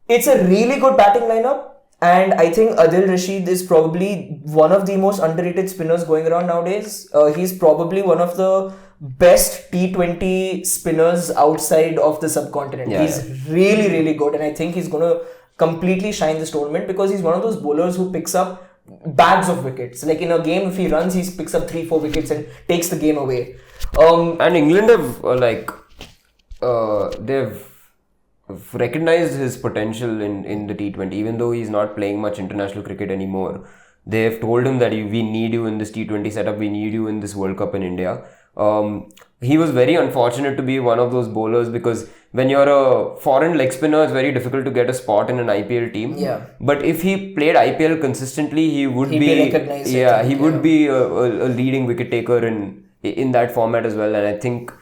S2: It's a really good batting lineup, and I think Adil Rashid is probably one of the most underrated spinners going around nowadays. He's probably one of the best T20 spinners outside of the subcontinent. He's really, really good, and I think he's going to completely shine this tournament because he's one of those bowlers who picks up bags of wickets. Like in a game, if he runs, he picks up 3-4 wickets and takes the game away.
S3: And England have they've recognized his potential in the T20, even though he's not playing much international cricket anymore. They've told him that we need you in this T20 setup, we need you in this World Cup in India. He was very unfortunate to be one of those bowlers because when you're a foreign leg spinner, it's very difficult to get a spot in an IPL team.
S2: Yeah.
S3: But if he played IPL consistently, he'd be recognized. He would be a leading wicket taker in that format as well. And I think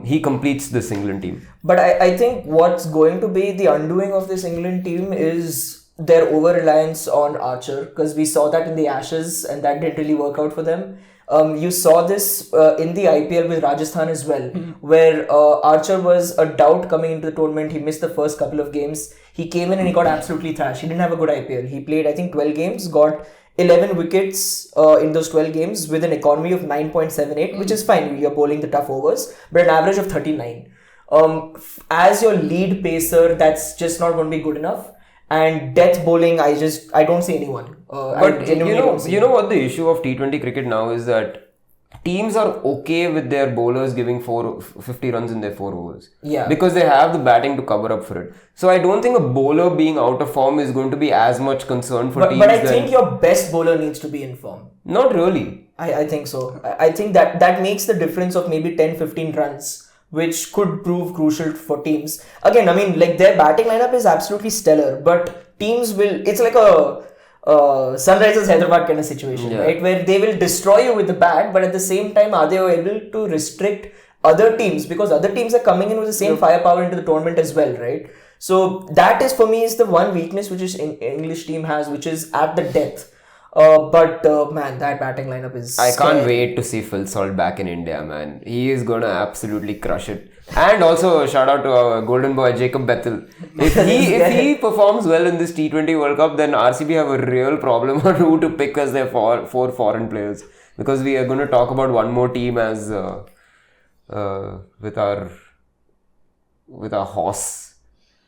S3: he completes this England team.
S2: But I think what's going to be the undoing of this England team is their over-reliance on Archer, because we saw that in the Ashes and that didn't really work out for them. You saw this in the IPL with Rajasthan as well, where Archer was a doubt coming into the tournament. He missed the first couple of games. He came in and he got absolutely thrashed. He didn't have a good IPL. He played, I think, 12 games, got 11 wickets in those 12 games with an economy of 9.78, which is fine. You're bowling the tough overs, but an average of 39. As your lead pacer, that's just not going to be good enough. And death bowling, I don't see anyone.
S3: But you know what the issue of T20 cricket now is that teams are okay with their bowlers giving 50 runs in their 4 overs.
S2: Yeah.
S3: Because they have the batting to cover up for it. So I don't think a bowler being out of form is going to be as much concern for teams.
S2: But I think your best bowler needs to be in form.
S3: Not really.
S2: I think so. I think that makes the difference of maybe 10-15 runs, which could prove crucial for teams. Again, I mean, like their batting lineup is absolutely stellar, but teams it's like a Sunrisers Hyderabad kind of situation, right? Where they will destroy you with the bat, but at the same time, are they able to restrict other teams? Because other teams are coming in with the same firepower into the tournament as well, right? So that is, for me, is the one weakness which is English team has, which is at the depth. But man, that batting lineup is
S3: I can't wait to see Phil Salt back in India, man. He is gonna absolutely crush it. And also shout out to our golden boy Jacob Bethel. If he performs well in this T20 World Cup, then RCB have a real problem on who to pick as their four foreign players, because we are going to talk about one more team as with our horse.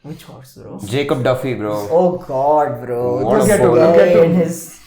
S2: Which horse, bro?
S3: Jacob Duffy, bro.
S2: Oh God, bro.
S3: What
S2: We'll get to his.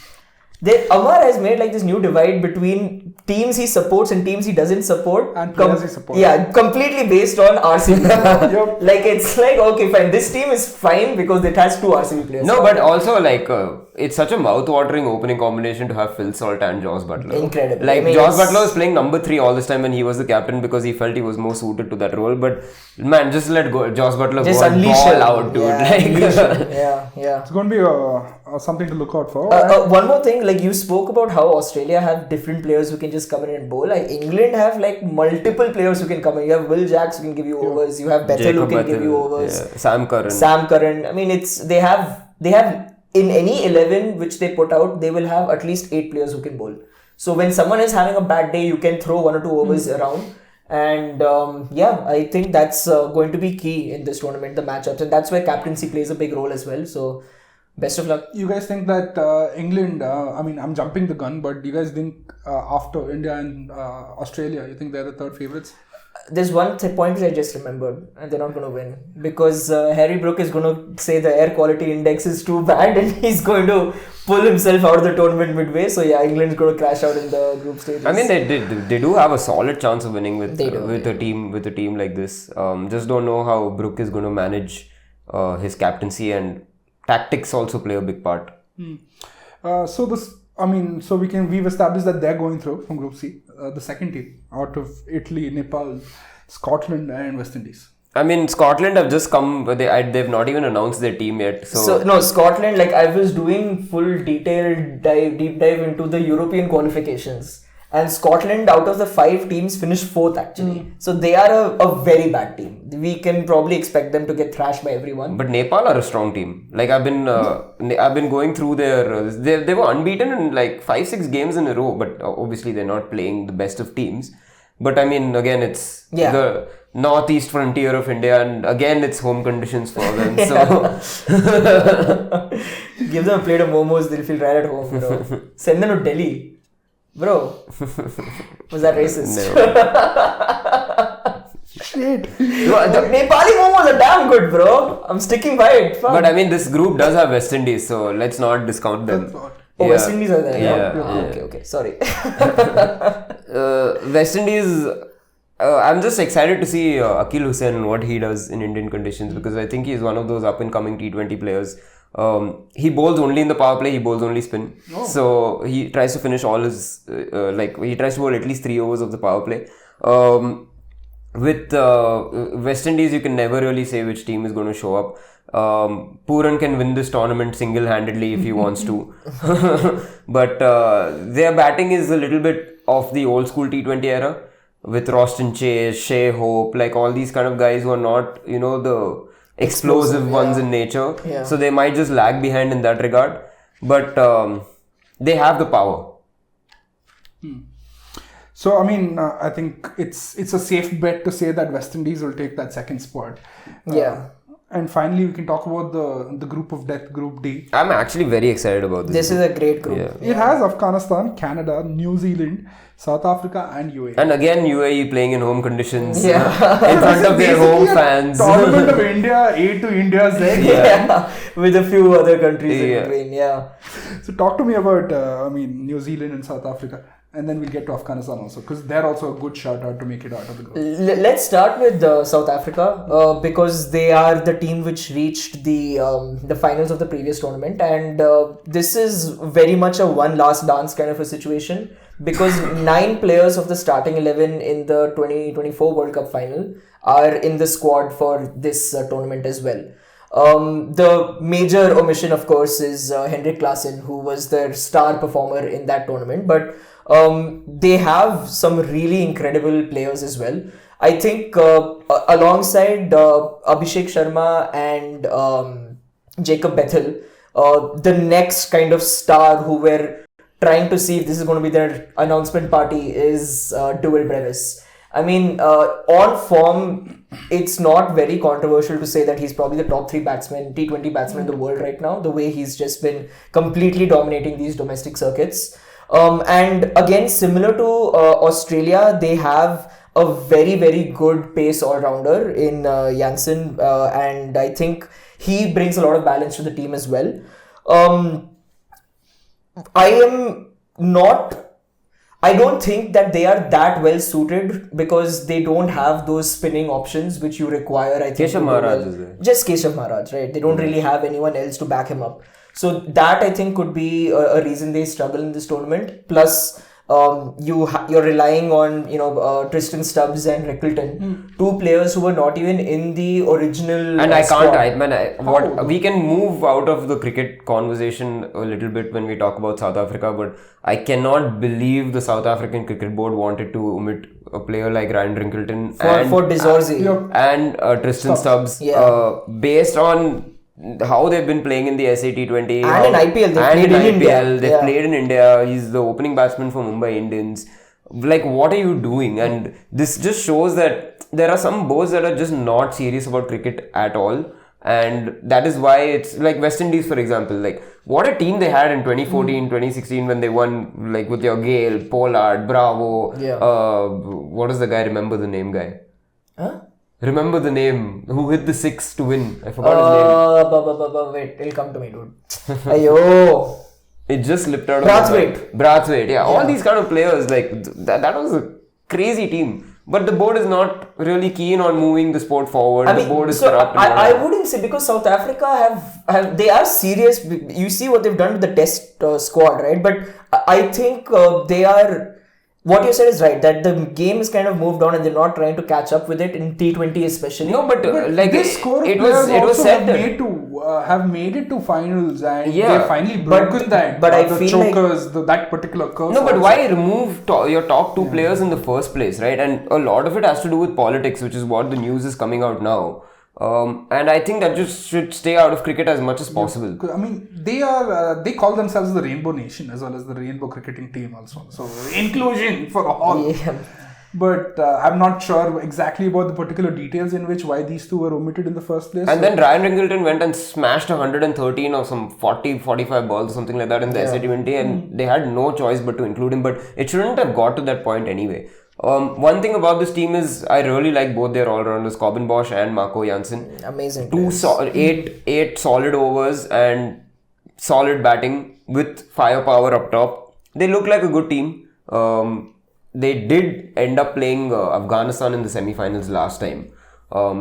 S2: Amar has made like this new divide between teams he supports and teams he doesn't support.
S1: And players he supports.
S2: Yeah, completely based on RCB. Like it's like, okay, fine. This team is fine because it has 2 RCB players.
S3: No, but also like it's such a mouth-watering opening combination to have Phil Salt and Josh Butler.
S2: Incredible.
S3: Like Josh Butler was playing number 3 all this time and he was the captain because he felt he was more suited to that role. But man, just let Josh Butler
S2: just
S3: go and ball out, dude.
S2: Yeah.
S1: It's going to be something to look out for.
S2: One more thing, like you spoke about how Australia have different players who can just come in and bowl. Like England have like multiple players who can come in. You have Will Jacks who can give you overs. You have Bethel who can give you overs.
S3: Yeah. Sam Curran.
S2: I mean, they have in any 11 which they put out, they will have at least 8 players who can bowl. So when someone is having a bad day, you can throw 1 or 2 overs around. And I think that's going to be key in this tournament, the matchups, and that's where captaincy plays a big role as well. So best of luck.
S1: You guys think that England, I mean, I'm jumping the gun, but do you guys think after India and Australia, you think they're the third favourites?
S2: There's one point which I just remembered, and they're not going to win because Harry Brook is going to say the air quality index is too bad, and he's going to pull himself out of the tournament midway. So yeah, England's going to crash out in the group stages.
S3: I mean, they do have a solid chance of winning with
S2: They do,
S3: a team like this. Just don't know how Brook is going to manage his captaincy, and tactics also play a big part.
S1: So we've established that they're going through from Group C. The second team out of Italy, Nepal, Scotland, and West Indies.
S3: I mean, Scotland have just come. They've not even announced their team yet.
S2: So no, Scotland. Like I was doing full detailed deep dive into the European qualifications, and Scotland out of the 5 teams finished 4th actually. So they are a very bad team. We can probably expect them to get thrashed by everyone.
S3: But Nepal are a strong team. Like I've been going through their. They were unbeaten in like 5-6 games in a row. But obviously they're not playing the best of teams. But I mean, again, it's the northeast frontier of India, and again, it's home conditions for them. So
S2: give them a plate of momos, they'll feel right at home. Bro. Send them to Delhi. Bro, was that racist?
S1: No. Shit.
S2: The Nepali momos are damn good, bro. I'm sticking by it. Fuck.
S3: But I mean, this group does have West Indies, so let's not discount them.
S2: West Indies are there.
S3: Yeah.
S2: Okay. Sorry.
S3: West Indies. I'm just excited to see Akil Hussain and what he does in Indian conditions, because I think he's one of those up and coming T20 players. He bowls only in the power play. He bowls only spin. So he tries to finish all his he tries to bowl at least 3 overs of the power play. With West Indies, you can never really say which team is going to show up. Pooran can win this tournament single-handedly if he wants to. But their batting is a little bit of the old school T20 era, with Roston Chase, Shea Hope, like all these kind of guys who are not, the explosive ones in nature.
S2: Yeah.
S3: So they might just lag behind in that regard. But they have the power.
S1: So, I mean, I think it's a safe bet to say that West Indies will take that second spot. And finally, we can talk about the group of death, Group D.
S3: I'm actually very excited about this.
S2: This is a great group.
S3: Yeah.
S1: It has Afghanistan, Canada, New Zealand, South Africa, and UAE.
S3: And again, UAE playing in home conditions.
S2: Yeah.
S3: In front of their home fans.
S1: Tournament of India, A to India's Z.
S2: Yeah. With a few other countries in between. Yeah.
S1: So talk to me about, New Zealand and South Africa. And then we'll get to Afghanistan also, because they're also a good shout out to make it out of the group.
S2: Let's start with South Africa because they are the team which reached the finals of the previous tournament, and this is very much a one last dance kind of a situation, because 9 players of the starting 11 in the 2024 World Cup final are in the squad for this tournament as well. The major omission, of course, is Henrik Klaasen, who was their star performer in that tournament, but they have some really incredible players as well. I think alongside Abhishek Sharma and Jacob Bethel, the next kind of star who we're trying to see if this is going to be their announcement party is Dewell Brevis. I mean, on form, it's not very controversial to say that he's probably the top 3 T20 batsmen in the world right now, the way he's just been completely dominating these domestic circuits. And again, similar to Australia, they have a very, very good pace all-rounder in Janssen, and I think he brings a lot of balance to the team as well. I don't think that they are that well suited because they don't have those spinning options which you require. I think
S3: Keshav Maharaj is there.
S2: Just Keshav Maharaj, right? They don't really have anyone else to back him up. So that I think could be a reason they struggle in this tournament. Plus, you're relying on Tristan Stubbs and Rickleton, 2 players who were not even in the original.
S3: And
S2: squad.
S3: We can move out of the cricket conversation a little bit when we talk about South Africa, but I cannot believe the South African Cricket Board wanted to omit a player like Ryan Rickleton
S2: for De Zorzi
S3: and Tristan Stubbs, based on how they've been playing in the SAT20
S2: and in IPL.
S3: They've played in India. He's the opening batsman for Mumbai Indians. Like, what are you doing? And this just shows that there are some boards that are just not serious about cricket at all. And that is why it's like West Indies, for example. Like, what a team they had in 2014, 2016 when they won, like with your Gale, Pollard, Bravo. What is the guy? Remember the name guy?
S2: Huh?
S3: Remember the name who hit the 6 to win? I forgot his name.
S2: Wait, it'll come to me, dude. Ayo.
S3: It just slipped out of
S2: Brathwaite.
S3: Yeah, all these kind of players, like that was a crazy team. But the board is not really keen on moving the sport forward. The board is corrupt.
S2: I wouldn't say, because South Africa they are serious. You see what they've done with the test squad, right? But I think they are. What you said is right, that the game is kind of moved on and they're not trying to catch up with it in T20 especially.
S3: No, but like
S1: this score
S3: it was set
S1: have made it to finals, and
S3: yeah,
S1: they finally broken that.
S2: But I
S1: the
S2: feel
S1: chokers, that particular curse.
S3: No, but why remove your top 2 players in the first place, right? And a lot of it has to do with politics, which is what the news is coming out now. And I think that just should stay out of cricket as much as possible.
S1: I mean, they call themselves the Rainbow Nation as well as the Rainbow Cricketing Team also. So inclusion for all.
S2: Yeah.
S1: But I'm not sure exactly about the particular details in which why these 2 were omitted in the first place.
S3: And then Ryan Ringleton went and smashed 113 or some 45 balls or something like that in the SA20, and they had no choice but to include him. But it shouldn't have got to that point anyway. One thing about this team is I really like both their all-rounders, Corbin Bosch and Marco Jansen.
S2: Amazing.
S3: 8 solid overs and solid batting with firepower up top. They look like a good team. They did end up playing Afghanistan in the semi-finals last time.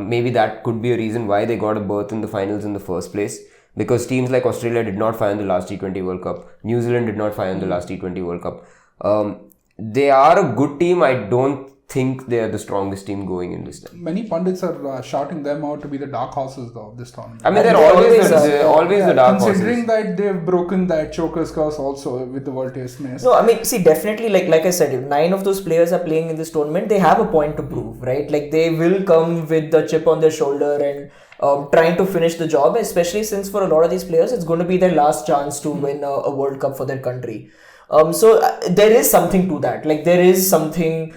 S3: Maybe that could be a reason why they got a berth in the finals in the first place. Because teams like Australia did not fire in the last T20 World Cup. New Zealand did not fire in the last T20 World Cup. They are a good team. I don't think they are the strongest team going in this time.
S1: Many pundits are shouting them out to be the dark horses of this tournament.
S3: I mean, they're always the dark horses.
S1: Considering that they've broken that choker's curse also with the World Test match.
S2: No, I mean, see, definitely, like I said, if 9 of those players are playing in this tournament, they have a point to prove, right? Like, they will come with the chip on their shoulder and trying to finish the job, especially since for a lot of these players, it's going to be their last chance to win a World Cup for their country. So there is something to that. Like, there is something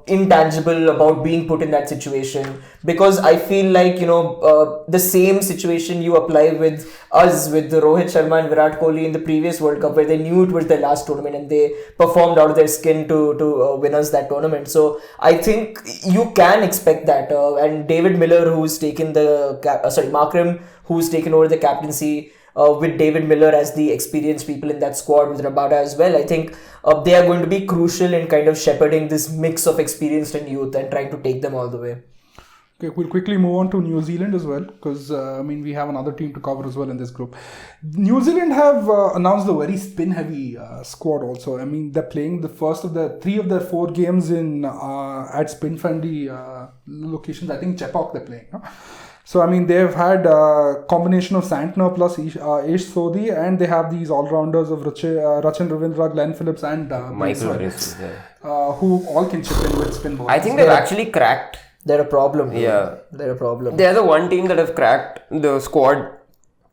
S2: intangible about being put in that situation, because I feel like, the same situation you apply with us, with the Rohit Sharma and Virat Kohli in the previous World Cup, where they knew it was their last tournament and they performed out of their skin to win us that tournament. So I think you can expect that. And David Miller, who's taken Markram, who's taken over the captaincy, with David Miller as the experienced people in that squad, with Rabada as well, I think they are going to be crucial in kind of shepherding this mix of experienced and youth and trying to take them all the way.
S1: Okay, we'll quickly move on to New Zealand as well, because we have another team to cover as well in this group. New Zealand have announced a very spin-heavy squad also. I mean, they're playing the first of the 3 of their 4 games in at spin-friendly locations. I think Chepauk they're playing. No? So, I mean, they've had a combination of Santner plus Ish Sodhi, and they have these all-rounders of Rachin Ravindra, Glenn Phillips, and
S3: Michael Harris,
S1: who all can chip in with spin balls.
S3: I think they've actually cracked.
S2: They're a problem.
S3: Yeah.
S2: They're a problem.
S3: They're the one team that have cracked the squad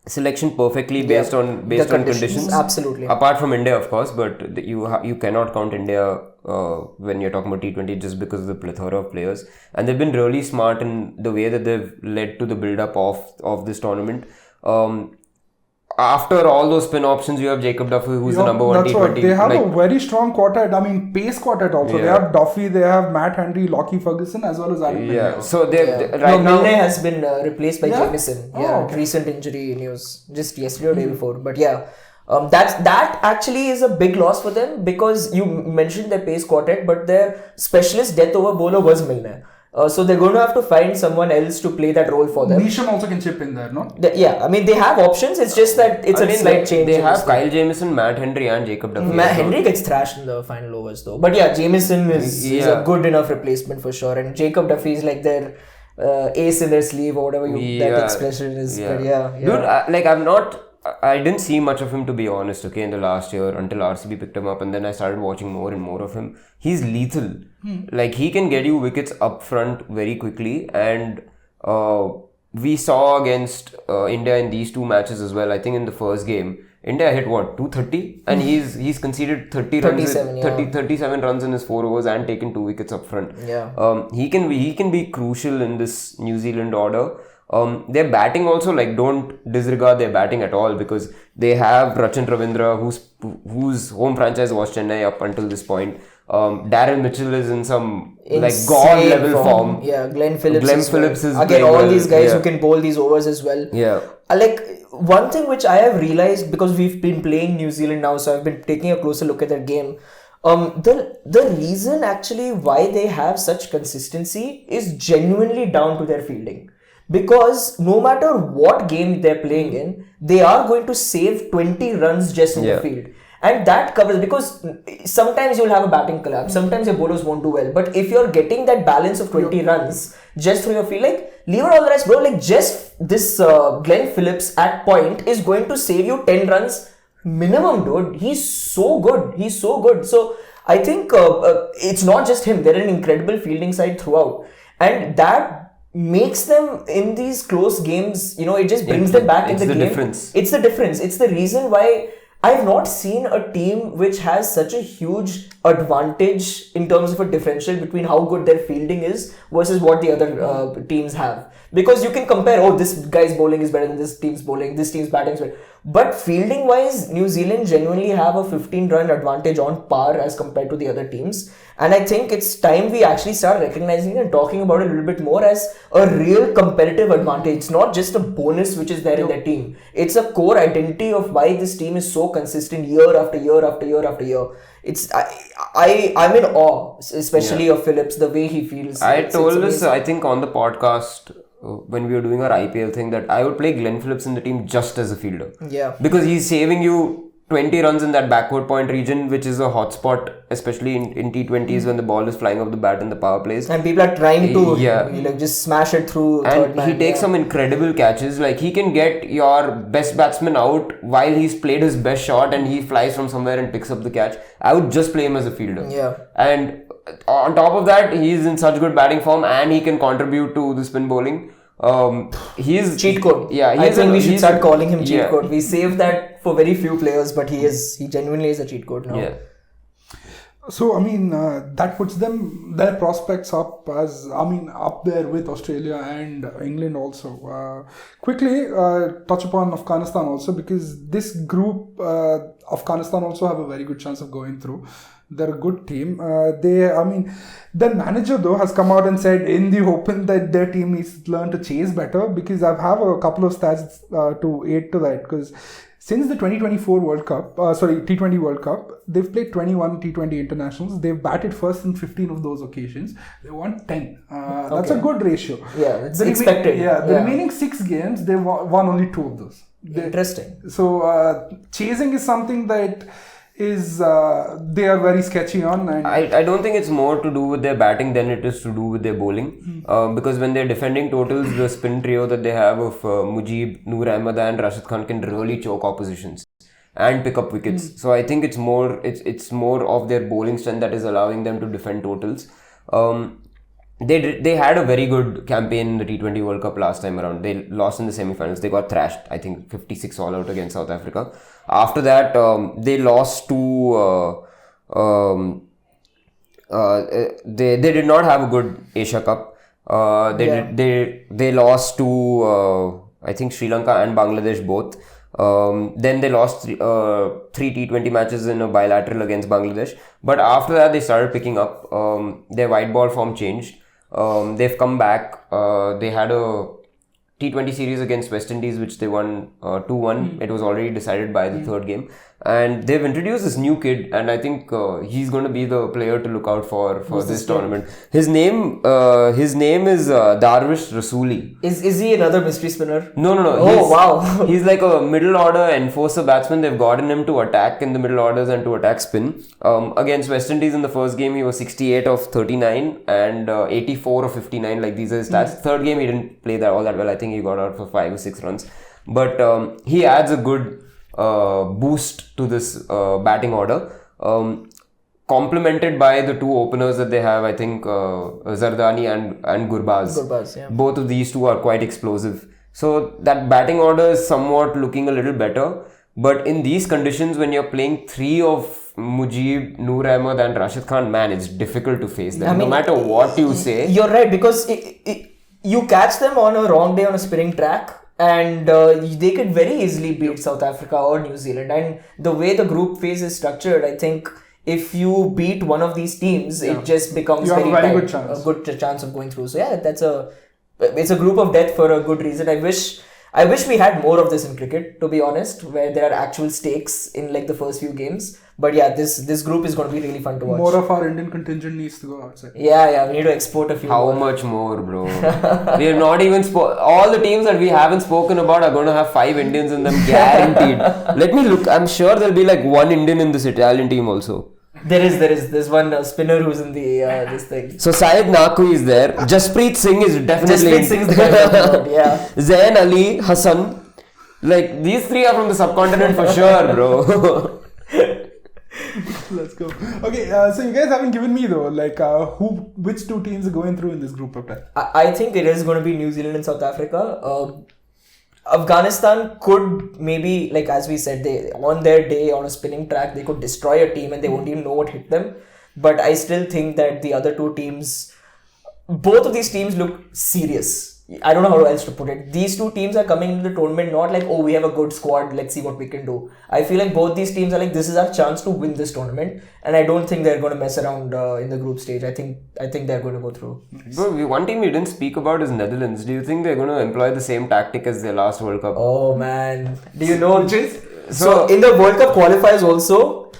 S3: selection perfectly based on conditions.
S2: Absolutely.
S3: Apart from India, of course, but you cannot count India when you're talking about T20 just because of the plethora of players. And they've been really smart in the way that they've led to the build-up of this tournament. After all those spin options, you have Jacob Duffy, who's the number 1 T20.
S1: Right. They have a very strong quartet. I mean, pace quartet also. Yeah. They have Duffy, they have Matt Henry, Lockie Ferguson, as well as Adam Milne.
S3: So right now
S2: Milne has been replaced by Jamieson. Recent injury news just yesterday or day before. But that actually is a big loss for them, because you mentioned their pace quartet, but their specialist death over bowler was Milne. So they're going to have to find someone else to play that role for them.
S1: Neesham also can chip in there, no?
S2: They have options. It's just that it's a slight change.
S3: They have Kyle Jamieson, Matt Henry, and Jacob Duffy.
S2: Matt Henry gets thrashed in the final overs though. But Jamieson is a good enough replacement for sure. And Jacob Duffy is like their ace in their sleeve, or whatever that expression is.
S3: Yeah. Dude, I didn't see much of him, to be honest, in the last year until RCB picked him up, and then I started watching more and more of him. He's lethal. Like, he can get you wickets up front very quickly, and we saw against India in these 2 matches as well. I think in the first game, India hit 230, and he's conceded 37 runs in his 4 overs and taken 2 wickets up front. He can be crucial in this New Zealand order. Their batting also, like, don't disregard their batting at all, because they have Rachin Ravindra, whose home franchise was Chennai up until this point. Darren Mitchell is in some god level form.
S2: Yeah, Glenn Phillips.
S3: Glenn Phillips is
S2: again,
S3: playing
S2: all these guys
S3: yeah.
S2: who can bowl these overs as well.
S3: Yeah.
S2: Like, one thing which I have realized, because we've been playing New Zealand now, so I've been taking a closer look at that game. The reason actually why they have such consistency is genuinely down to their fielding. Because no matter what game they're playing in, they are going to save 20 runs just in the field. And that covers, because sometimes you'll have a batting collapse, sometimes your bowlers won't do well. But if you're getting that balance of 20 runs just through your field, like, leave it all the rest, bro. Like, just this Glenn Phillips at point is going to save you 10 runs minimum, dude. He's so good. So I think it's not just him. They're an incredible fielding side throughout. And that makes them in these close games, it just brings them back in the game. It's the difference. It's the reason why I've not seen a team which has such a huge advantage in terms of a differential between how good their fielding is versus what the other teams have. Because you can compare, this guy's bowling is better than this team's bowling, this team's batting is better. But fielding wise, New Zealand genuinely have a 15-run advantage on par as compared to the other teams. And I think it's time we actually start recognizing it and talking about it a little bit more as a real competitive advantage. It's not just a bonus which is there in their team. It's a core identity of why this team is so consistent year after year after year after year. I'm in awe, especially of Phillips, the way he feels.
S3: I told this, I think, on the podcast when we were doing our IPL thing, that I would play Glenn Phillips in the team just as a fielder.
S2: Yeah.
S3: Because he's saving you 20 runs in that backward point region, which is a hotspot, especially in T20s when the ball is flying off the bat in the power plays.
S2: And people are trying to just smash it through third man.
S3: And he takes some incredible catches. Like, he can get your best batsman out while he's played his best shot and he flies from somewhere and picks up the catch. I would just play him as a fielder.
S2: Yeah.
S3: And on top of that, he's in such good batting form and he can contribute to the spin bowling. He's
S2: cheat code.
S3: Yeah,
S2: I think we should start calling him cheat code. We save that for very few players, but he genuinely is a cheat code now.
S3: Yeah.
S1: So, that puts their prospects up there with Australia and England also. Quickly touch upon Afghanistan also, because this group, Afghanistan also have a very good chance of going through. They're a good team. Their manager though has come out and said in the open that their team needs to learn to chase better, because I have a couple of stats to aid to that. Because since the 2024 World Cup, T20 World Cup, they've played 21 T20 internationals. They've batted first in 15 of those occasions. They won 10. That's a good ratio.
S2: Yeah, it's expected.
S1: The remaining 6 games, they won only 2 of those.
S2: Interesting.
S1: So chasing is something that is they are very sketchy on. And
S3: I don't think it's more to do with their batting than it is to do with their bowling. Because when they're defending totals, the spin trio that they have of Mujib, Noor Ahmed and Rashid Khan can really choke oppositions and pick up wickets. So I think it's more of their bowling strength that is allowing them to defend totals. They had a very good campaign in the T20 World Cup last time around. They lost in the semi-finals. They got thrashed, I think 56 all out against South Africa. After that, they lost to they did not have a good Asia Cup. They lost to I think Sri Lanka and Bangladesh both. Then they lost 3 T20 matches in a bilateral against Bangladesh. But after that, they started picking up. Their white ball form changed. They've come back. They had a T20 series against West Indies, which they won 2-1. It was already decided by the third game. And they've introduced this new kid, and I think he's going to be the player to look out for this tournament. His name is Darvish Rasooli.
S2: Is he another mystery spinner?
S3: No.
S2: Oh, wow.
S3: He's like a middle order enforcer batsman. They've gotten him to attack in the middle orders and to attack spin. Against West Indies in the first game, he was 68 of 39 and 84 of 59. Like, these are his stats. Third game, he didn't play all that well. I think he got out for 5 or 6 runs. But he adds a good boost to this batting order, complemented by the 2 openers that they have. I think Zardani and Gurbaz.
S2: Yeah.
S3: Both of these 2 are quite explosive. So that batting order is somewhat looking a little better. But in these conditions, when you're playing 3 of Mujib, Noor Ahmed and Rashid Khan, man, it's difficult to face them. No matter what you say.
S2: You're right, because you catch them on a wrong day on a spinning track, and they could very easily beat South Africa or New Zealand. And the way the group phase is structured, I think if you beat one of these teams, it just becomes
S1: you have
S2: very
S1: a very
S2: tight,
S1: good chance.
S2: a good chance of going through. So yeah, it's a group of death for a good reason. I wish we had more of this in cricket, to be honest, where there are actual stakes in like the first few games. But yeah, this group is going to be really fun to watch.
S1: More of our Indian contingent needs to go outside.
S2: Yeah, we need to export a few.
S3: How much more, bro? We are not even all the teams that we haven't spoken about are going to have 5 Indians in them, guaranteed. Let me look. I'm sure there'll be like 1 Indian in this Italian team also.
S2: There's one spinner who's in the this thing.
S3: So Syed Naqvi is there. Jasprit Singh is definitely.
S2: Jasprit Singh is the guy I'm talking about, yeah.
S3: Zain Ali, Hassan. Like these 3 are from the subcontinent for sure, bro.
S1: Let's go. Okay, so you guys haven't given me though, like which 2 teams are going through in this group of 10?
S2: I think it is going to be New Zealand and South Africa. Afghanistan could maybe, like as we said, they on their day on a spinning track they could destroy a team and they won't even know what hit them. But I still think that the other 2 teams, both of these teams look serious. I don't know how else to put it. These 2 teams are coming into the tournament not like, oh, we have a good squad, let's see what we can do. I feel like both these teams are like, this is our chance to win this tournament, and I don't think they're going to mess around in the group stage. I think they're going to go through.
S3: Bro, one team we didn't speak about is Netherlands. Do you think they're going to employ the same tactic as their last World Cup?
S2: Oh man, do you know? So in the World Cup qualifiers also,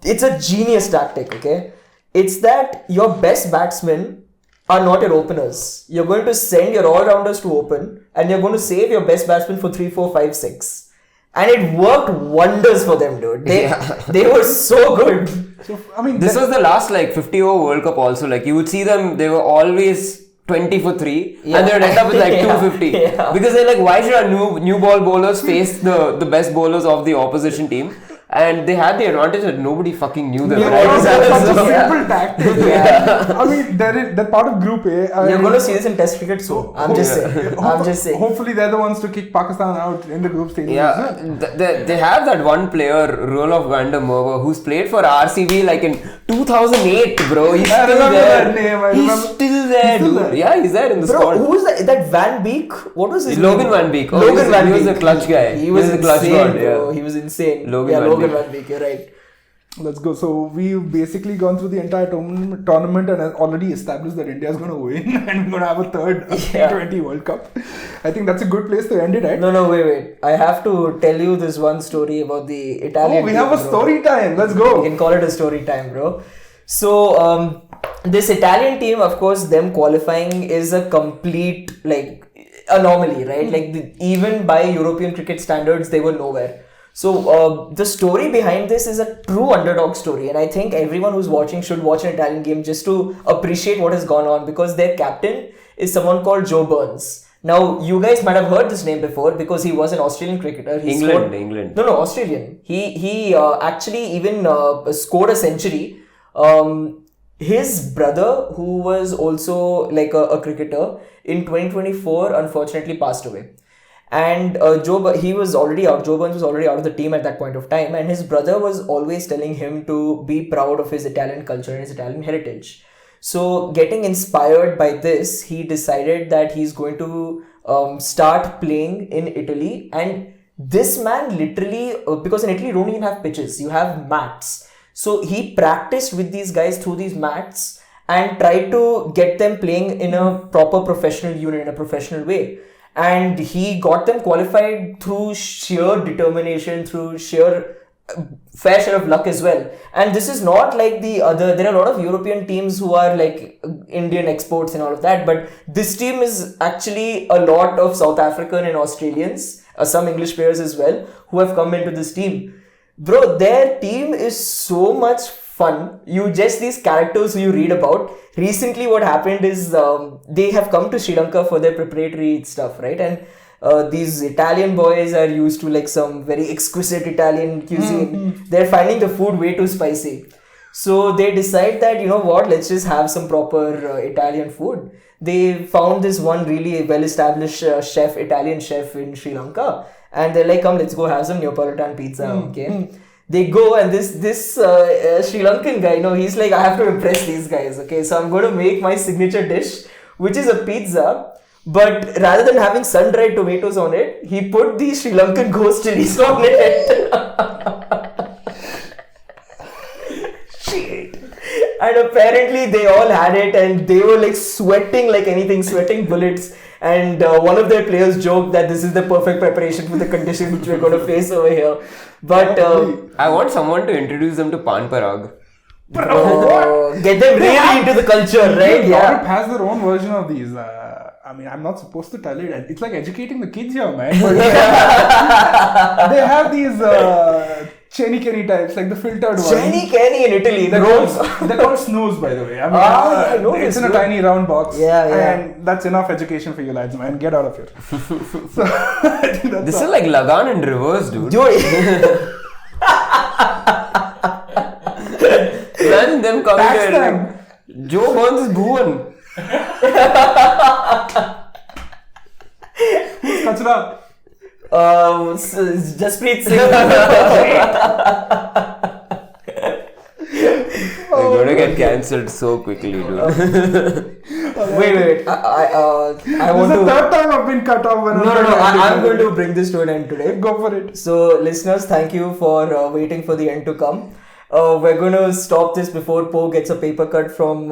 S2: it's a genius tactic. Okay, it's that your best batsmen are not your openers. You're going to send your all-rounders to open, and you're going to save your best batsman for 3, 4, 5, 6. And it worked wonders for them, dude. They were so good.
S1: So I mean,
S3: this was the last like 50 over World Cup also. Like you would see them, they were always 20 for 3 and they would end up with like 250.
S2: Yeah.
S3: Because they're like, why should our new ball bowlers face the best bowlers of the opposition team? And they had the advantage that nobody fucking knew them.
S1: Right? Such a simple tactic. Yeah. I mean, they're part of Group A.
S2: You're going to see this in Test cricket soon. I'm just saying.
S1: Hopefully, they're the ones to kick Pakistan out in the group stage.
S3: Yeah, they have that one player, Roelof van der Merwe, who's played for RCB like in 2008, bro. He's
S1: I
S3: still
S1: remember
S3: there.
S1: that name.
S3: He's still there, dude. Yeah, he's there in the squad.
S2: Bro, who's that Van Beek? What was his
S3: Logan
S2: name?
S3: Van Beek. Oh,
S2: Logan Van
S3: he
S2: Beek.
S3: was the clutch guy.
S2: He was
S3: the clutch
S2: insane,
S3: god.
S2: bro.
S3: Yeah.
S2: He was insane.
S3: Logan
S2: Van Beek. You're right.
S1: Let's go. So we've basically gone through the entire tournament and has already established that India is going to win and we're going to have a third T20 World Cup. I think that's a good place to end it, right?
S2: No, wait. I have to tell you this one story about the Italian.
S1: Oh, we have a story time. Let's go.
S2: We can call it a story time, bro. So this Italian team, of course, them qualifying is a complete like anomaly, right? Like even by European cricket standards, they were nowhere. So the story behind this is a true underdog story, and I think everyone who's watching should watch an Italian game just to appreciate what has gone on, because their captain is someone called Joe Burns. Now, you guys might have heard this name before because he was an Australian cricketer.
S3: England.
S2: No, Australian. He actually even scored a century. His brother, who was also like a cricketer, in 2024 unfortunately passed away. And Joe Burns was already out of the team at that point of time, and his brother was always telling him to be proud of his Italian culture and his Italian heritage. So getting inspired by this, he decided that he's going to start playing in Italy. And this man literally, because in Italy you don't even have pitches, you have mats. So he practiced with these guys through these mats and tried to get them playing in a proper professional unit, in a professional way. And he got them qualified through sheer determination, through sheer fair share of luck as well. And this is not like there are a lot of European teams who are like Indian exports and all of that, but this team is actually a lot of South African and Australians, some English players as well, who have come into this team. Bro, their team is so much fun. These characters who you read about. Recently what happened is they have come to Sri Lanka for their preparatory stuff, right? And these Italian boys are used to like some very exquisite Italian cuisine. They're finding the food way too spicy. So they decide that, you know what, let's just have some proper Italian food. They found this one really well-established Italian chef in Sri Lanka. And they're like, come, let's go have some Neapolitan pizza, okay? They go, and this Sri Lankan guy, he's like, I have to impress these guys, okay? So I'm going to make my signature dish, which is a pizza. But rather than having sun-dried tomatoes on it, he put these Sri Lankan ghost chilies on it. Shit. And apparently they all had it and they were like sweating like anything, sweating bullets. And one of their players joked that this is the perfect preparation for the conditions which we're going to face over here. But
S3: I want someone to introduce them to Pan Parag.
S2: Get them really into the culture, right?
S1: Europe has their own version of these. I mean, I'm not supposed to tell it. It's like educating the kids here, man. But they have these Chenny Kenny types, like the filtered ones.
S2: Chenny Kenny in Italy.
S1: They're called snooze, by the way. I mean,
S2: I know
S1: it's
S2: this,
S1: in a tiny round box.
S2: Yeah.
S1: And that's enough education for you lads, man. Get out of here. So, I think that's
S3: This is like Lagan in reverse, dude. Imagine them coming
S1: Tax
S3: here
S1: them.
S3: like, Joe Burns is Bhuvan.
S1: Who's Kachra?
S2: Jasprit Singh.
S3: They're gonna get cancelled so quickly, dude.
S2: Wait. I want
S1: This is the
S2: to.
S1: third time I've been cut off. When
S2: No. I'm going to bring this to an end today.
S1: Go for it.
S2: So, listeners, thank you for waiting for the end to come. We're going to stop this before Poe gets a paper cut from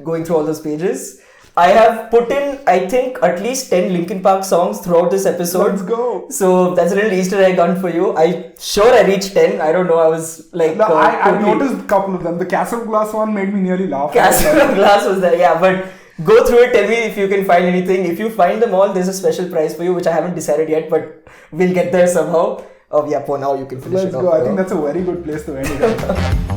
S2: going through all those pages. I have put in, I think, at least 10 Linkin Park songs throughout this episode.
S1: Let's go.
S2: So, that's a little Easter egg hunt for you. I reached 10. I don't know. I was like...
S1: No, I
S2: totally-
S1: noticed a couple of them. The Castle Glass one made me nearly laugh.
S2: Castle Glass was there, yeah. But go through it. Tell me if you can find anything. If you find them all, there's a special prize for you, which I haven't decided yet, but we'll get there somehow. Oh, yeah, for now you can finish
S1: Let's
S2: it off.
S1: go. I think that's a very good place to end it.